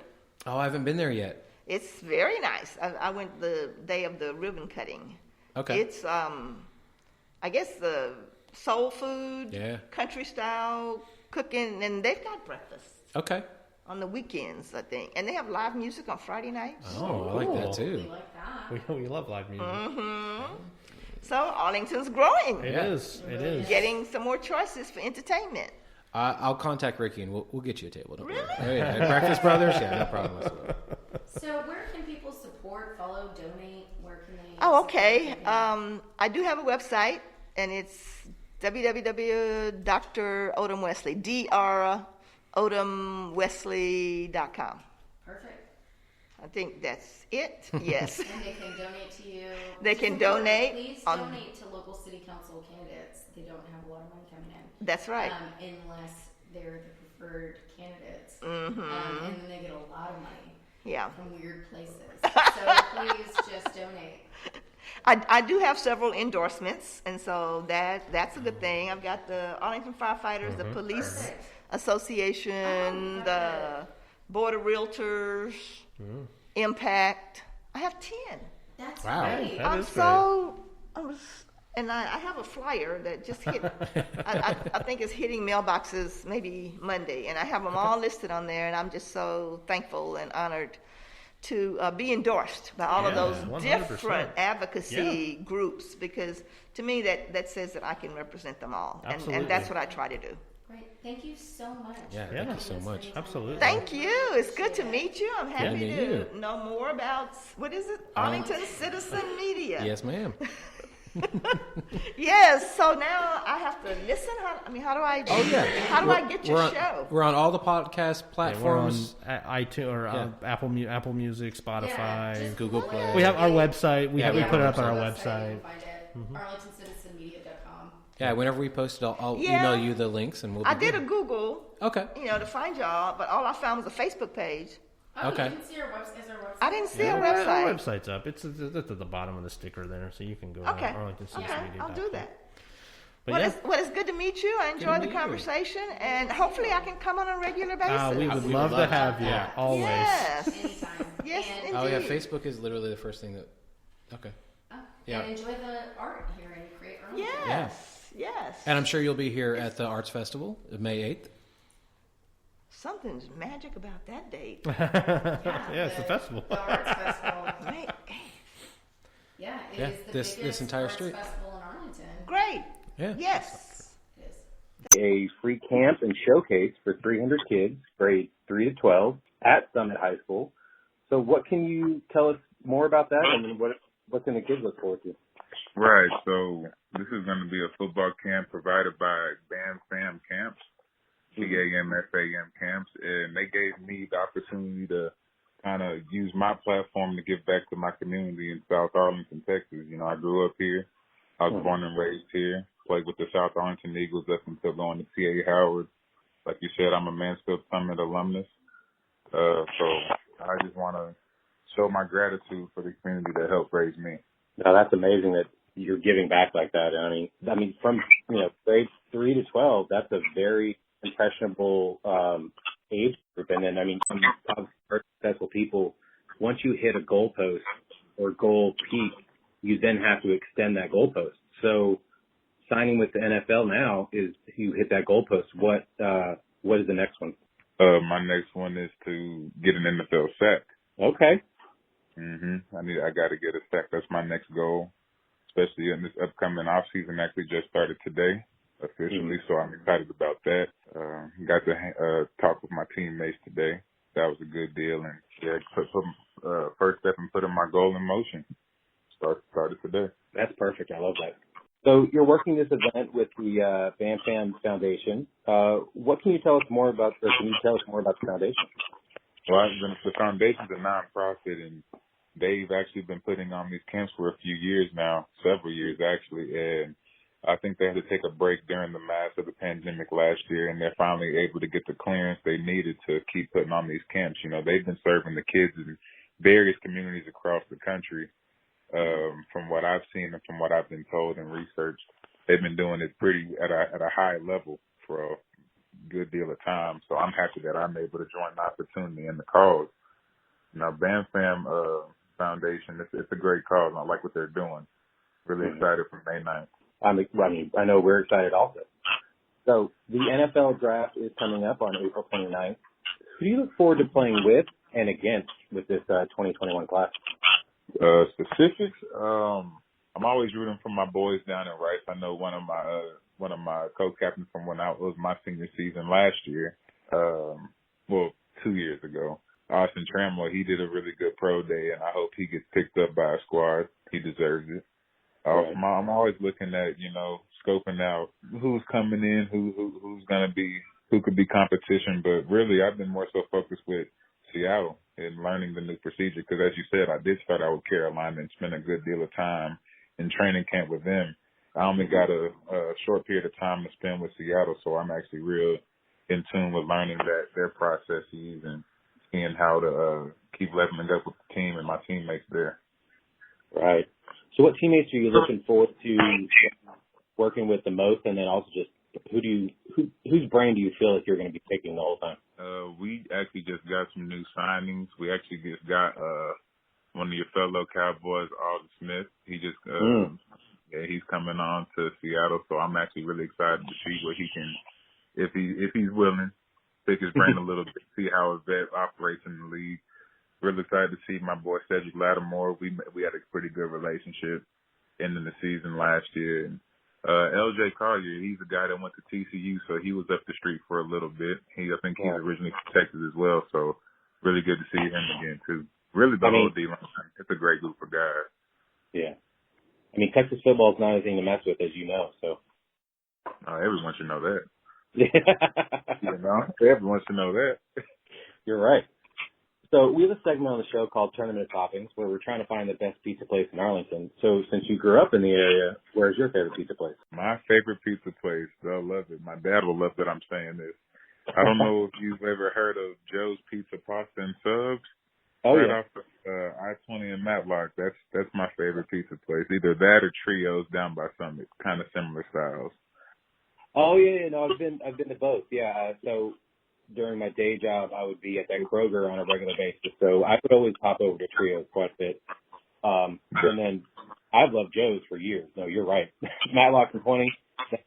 Oh, I haven't been there yet.
It's very nice. I went the day of the ribbon cutting.
Okay.
It's I guess the soul food,
Yeah.
country style cooking, and they've got breakfast
Okay.
on the weekends, I think, and they have live music on Friday nights.
Oh, I like that
Cool.
too.
like that.
We love live music.
So Arlington's growing,
It is. It is.
getting some more choices for entertainment.
I'll contact Ricky and we'll get you a table. Don't worry.
Really?
Oh, yeah. At Breakfast Brothers? Yeah, no problem whatsoever.
So where can people support, follow, donate? Where can they?
Oh, okay.
support?
I do have a website, and it's www.Dr. Odom-Wesley, Dr. Odom-Wesley.com.
Perfect.
I think that's it. Yes.
And they can donate to you.
They can donate.
Please donate to local city council candidates. They don't have a lot of money coming in.
That's right.
Unless they're the preferred candidates.
Mm-hmm.
And then they get a lot of money from weird places. So please just donate.
I do have several endorsements, and so that's a good thing. I've got the Arlington Firefighters, the Police Association, the Board of Realtors, Impact. I have 10.
That's
That
great.
is
And I have a flyer that just hit, I think it's hitting mailboxes maybe Monday, and I have them all listed on there, and I'm just so thankful and honored to be endorsed by all of those
100%.
different advocacy groups, because to me that says that I can represent them all, and that's what I try to do.
Great. Thank you so much.
Yeah, thank you so much.
Absolutely.
Thank you. It's good to meet you. I'm happy
Yeah,
to know more about, what is it? Arlington Citizen Media.
Yes, ma'am.
Yes. So now I have to listen. How do I?
Oh yeah.
How do I get your show?
We're on all the podcast platforms.
We're on iTunes or Apple Music, Spotify,
just
Google
look
Play.
at
We have our website. We
Yeah,
put it up on our
You
website.
can find it. ArlingtonCitizenMedia.com.
Yeah, whenever we post it, I'll
Yeah.
email you the links, and we'll.
I
be
did
good.
a Google,
Okay.
to find y'all, but all I found was a Facebook page.
Oh,
Okay.
You can see our website. Is our website?
I didn't see a
Our
website.
website's up. It's at the bottom of the sticker there, so you can go
Okay.
to ArlingtonCitizenMedia.com.
I'll do that.
But
Well, it's good to meet you. I enjoyed the
meet you.
conversation, and hopefully I can come on a regular basis.
we would love to have you always.
Yes.
Anytime.
Yes,
And,
Oh yeah,
indeed.
Facebook is literally the first thing that. Okay. Yeah.
And enjoy the art here and create Arlington.
Yes.
And I'm sure you'll be here at the Arts Festival of May 8th.
Something's magic about that date.
Yeah, it's the festival.
The Arts Festival.
Right.
Yeah, it
Yeah,
is the
this
biggest
entire
arts
street.
festival in Arlington.
Great.
Yeah.
Yes.
It is.
A free camp and showcase for 300 kids, grades 3 to 12, at Summit High School. So what can you tell us more about that, and what can the kids look forward to?
Right, so this is going to be a football camp provided by Bam Fam Camps, BAMFAM Camps, and they gave me the opportunity to kind of use my platform to give back to my community in South Arlington, Texas. I grew up here. I was born and raised here, played with the South Arlington Eagles up until going to C.A. Howard. Like you said, I'm a Mansfield Summit alumnus. So I just want to show my gratitude for the community that helped raise me.
Now, that's amazing that you're giving back like that. I mean, from grades 3 to 12, that's a very impressionable age group. And then, some successful people, once you hit a goalpost or goal peak, you then have to extend that goalpost. So signing with the NFL now is you hit that goalpost. What is the next one?
My next one is to get an NFL sack.
Okay.
I got to get a sack. That's my next goal, especially in this upcoming off season. Actually, just started today officially, so I'm excited about that. Got to talk with my teammates today. That was a good deal, and put first step in putting my goal in motion. Started today.
That's perfect. I love that. So you're working this event with the Bam Fam Foundation. What can you tell us more about? Or can you tell us more about the foundation?
Well, the foundation's a nonprofit, and they've actually been putting on these camps for a few years now, several years actually, and I think they had to take a break during the mass of the pandemic last year, and they're finally able to get the clearance they needed to keep putting on these camps. They've been serving the kids in various communities across the country. From what I've seen and from what I've been told and researched, they've been doing it pretty at a high level for a good deal of time. So I'm happy that I'm able to join the opportunity and the cause. Bam Fam Foundation, it's a great cause. I like what they're doing. Really excited for May 9th.
I know we're excited also. So the NFL draft is coming up on April 29th. Who do you look forward to playing with and against with this 2021 class?
Specifics, I'm always rooting for my boys down in Rice. I know one of my co-captains from when it was my senior season last year, 2 years ago. Austin Trammell, he did a really good pro day, and I hope he gets picked up by a squad. He deserves it. I'm always looking at, scoping out who's coming in, who's going to be, who could be competition. But really, I've been more so focused with Seattle and learning the new procedure. Because as you said, I did start out with Carolina and spent a good deal of time in training camp with them. I only got a short period of time to spend with Seattle, so I'm actually real in tune with learning their processes and seeing how to keep leveling up with the team and my teammates there.
Right. So what teammates are you looking forward to working with the most, and then also just whose brain do you feel like you're going to be picking the whole time?
We actually just got some new signings. We actually just got one of your fellow Cowboys, Alden Smith. He just he's coming on to Seattle, so I'm actually really excited to see what he can, if he's willing, pick his brain a little bit, see how a vet operates in the league. Really excited to see my boy Cedric Lattimore. We had a pretty good relationship ending the season last year. And LJ Collier, he's a guy that went to TCU, so he was up the street for a little bit. I think he's originally from Texas as well, so really good to see him again too. Really the whole D-line. It's a great group of guys. Yeah.
I mean, Texas football is not anything to mess with, as you know, so.
Everyone should know that. Everyone should know that.
You're right. So we have a segment on the show called Tournament Toppings, where we're trying to find the best pizza place in Arlington. So since you grew up in the area, where's your favorite pizza place?
My favorite pizza place, they'll love it. My dad will love that I'm saying this. I don't know if you've ever heard of Joe's Pizza Pasta and Subs.
Oh,
right
yeah.
off I-20 and Matlock. That's my favorite pizza place. Either that or Trios down by Summit. Kind of similar styles.
Oh yeah, no, I've been to both. Yeah, so during my day job, I would be at that Kroger on a regular basis, so I would always pop over to Trios quite a bit. And then I've loved Joe's for years. No, you're right. Matlock and 20,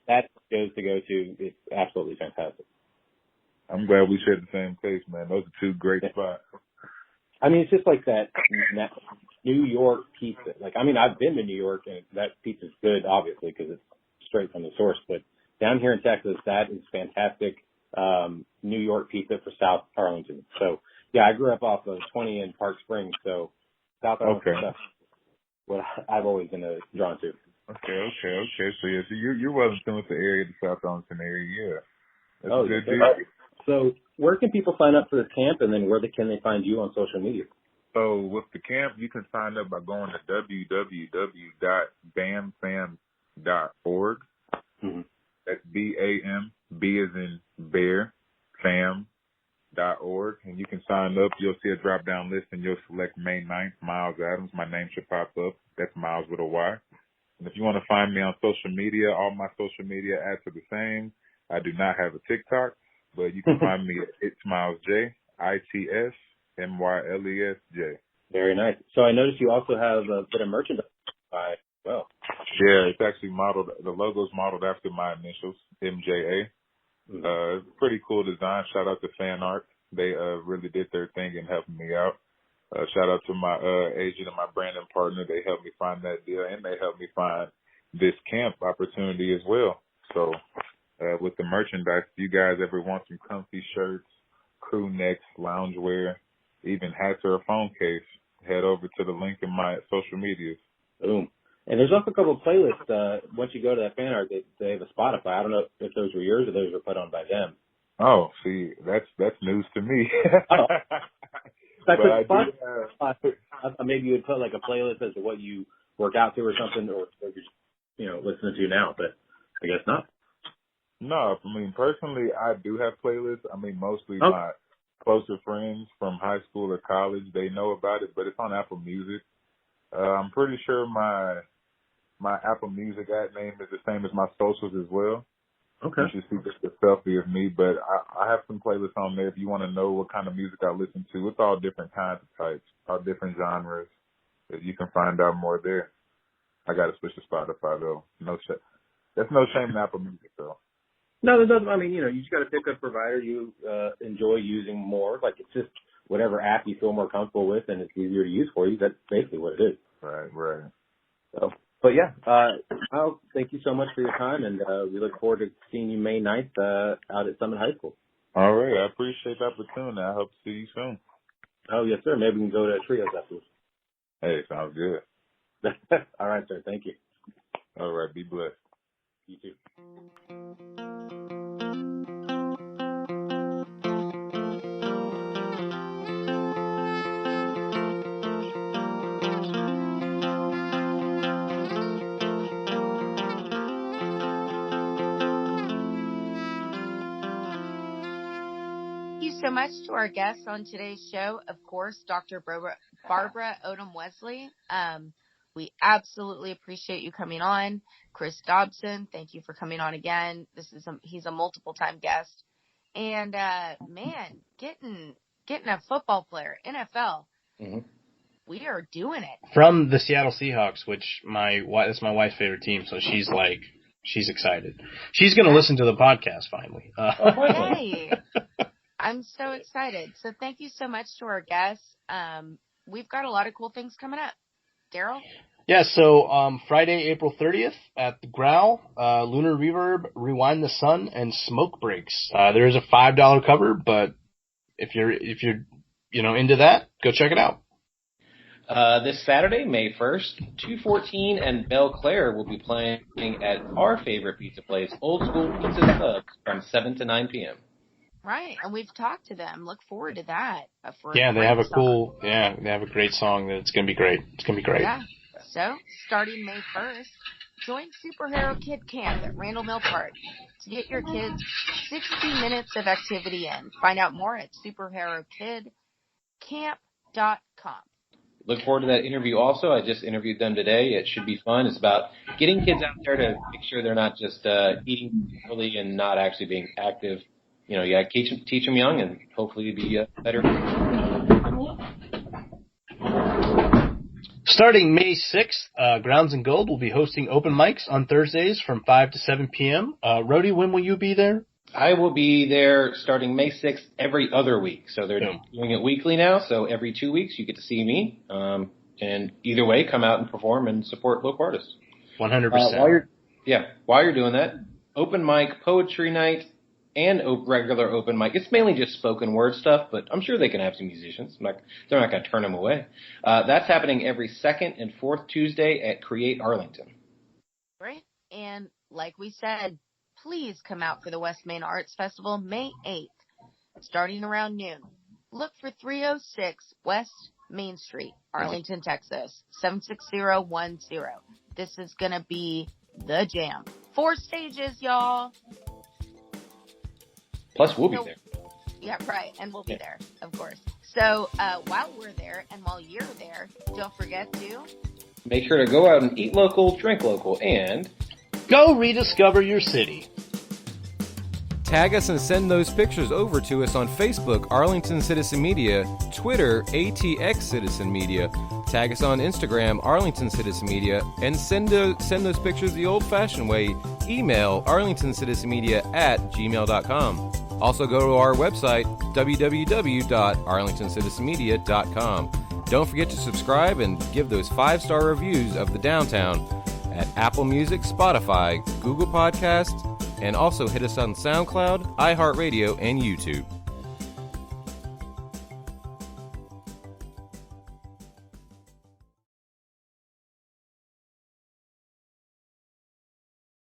that's Joe's to go to. It's absolutely fantastic.
I'm glad we shared the same taste, man. Those are two great spots.
I mean, it's just like that New York pizza. Like, I mean, I've been to New York, and that pizza's good, obviously, because it's straight from the source. But down here in Texas, that is fantastic New York pizza for South Arlington. So, yeah, I grew up off of 20 in Park Springs, so South Arlington stuff what I've always been drawn to.
Okay. So, yeah, so you're well in tune with the area, the South Arlington area, yeah. That's a good deal.
So where can people sign up for this camp, and then where can they find you on social media?
So with the camp, you can sign up by going to www.bamfam.org.
Mm-hmm.
That's BAM, B as in bear, fam.org. And you can sign up. You'll see a drop-down list, and you'll select May 9th, Myles Adams. My name should pop up. That's Myles with a Y. And if you want to find me on social media, all my social media ads are the same. I do not have a TikTok. But you can find me at It's Myles J, ITSMYLES J.
Very nice. So I noticed you also have a bit of merchandise as well.
Yeah, it's actually modeled. The logo's modeled after my initials, MJA. Mm-hmm. Pretty cool design. Shout out to Fan Art. They really did their thing and helped me out. Shout out to my agent and my branding partner. They helped me find that deal, and they helped me find this camp opportunity as well. So. With the merchandise, if you guys ever want some comfy shirts, crew necks, loungewear, even hats or a phone case, head over to the link in my social medias.
Boom. And there's also a couple of playlists. Once you go to that fan art, they have a Spotify. I don't know if those were yours or those were put on by them.
Oh, see, that's news to me.
Maybe you would put like a playlist as to what you work out to or something, or you're listening to now, but I guess not.
No, I mean, personally, I do have playlists. I mean, mostly my closer friends from high school or college, they know about it, but it's on Apple Music. I'm pretty sure my Apple Music ad name is the same as my socials as well. Okay. You should see just a selfie of me, but I have some playlists on there if you want to know what kind of music I listen to. It's all different kinds of types, all different genres. You can find out more there. I got to switch to Spotify, though. There's no shame in Apple Music, though.
No, there doesn't. I mean, you just got to pick a provider you enjoy using more. Like, it's just whatever app you feel more comfortable with and it's easier to use for you. That's basically what it is.
Right.
So, but yeah, Myles, thank you so much for your time, and we look forward to seeing you May 9th out at Summit High School.
All right. I appreciate the opportunity. I hope to see you soon.
Oh, yes, sir. Maybe we can go to Trios afterwards.
Hey, sounds good.
All right, sir. Thank you.
All right. Be blessed.
You too.
so much to our guests on today's show. Of course, Dr. Barbara Odom-Wesley. We absolutely appreciate you coming on. Chris Dobson, thank you for coming on again. He's a multiple-time guest. And, man, getting a football player, NFL, we are doing it.
From the Seattle Seahawks, which that's my wife's favorite team, so she's excited. She's going to listen to the podcast finally.
Hey, I'm so excited. So thank you so much to our guests. We've got a lot of cool things coming up. Daryl?
Yeah, so Friday, April 30th at the Growl, Lunar Reverb, Rewind the Sun, and Smoke Breaks. There is a $5 cover, but if you're into that, go check it out.
This Saturday, May 1st, 214 and Belle Claire will be playing at our favorite pizza place, Old School Pizza Subs, from 7 to 9 p.m.
Right, and we've talked to them. Look forward to that.
They have they have a great song. It's going to be great. It's going to be great.
Yeah. So, starting May 1st, join Superhero Kid Camp at Randall Mill Park to get your kids 60 minutes of activity in. Find out more at superherokidcamp.com.
Look forward to that interview also. I just interviewed them today. It should be fun. It's about getting kids out there to make sure they're not just eating early and not actually being active. You gotta teach them young and hopefully be better.
Starting May 6th, Grounds and Gold will be hosting open mics on Thursdays from 5 to 7 p.m. Rody, when will you be there?
I will be there starting May 6th every other week. So they're doing it weekly now. So every 2 weeks you get to see me. And either way, come out and perform and support local artists.
100%.
While you're doing that, open mic, poetry night, and regular open mic. It's mainly just spoken word stuff, but I'm sure they can have some musicians. They're not going to turn them away. That's happening every second and fourth Tuesday at Create Arlington.
Right. And like we said, please come out for the West Main Arts Festival May 8th, starting around noon. Look for 306 West Main Street, Arlington, Texas, 76010. This is going to be the jam. 4 stages, y'all.
Plus, we'll be there.
Yeah, right. And we'll be there, of course. So while we're there and while you're there, don't forget to
make sure to go out and eat local, drink local, and
go rediscover your city.
Tag us and send those pictures over to us on Facebook, Arlington Citizen Media, Twitter, ATX Citizen Media. Tag us on Instagram, Arlington Citizen Media, and send those pictures the old-fashioned way. Email arlingtoncitizenmedia@gmail.com. Also go to our website, www.arlingtoncitizenmedia.com. Don't forget to subscribe and give those 5-star reviews of the downtown at Apple Music, Spotify, Google Podcasts, and also hit us on SoundCloud, iHeartRadio, and YouTube.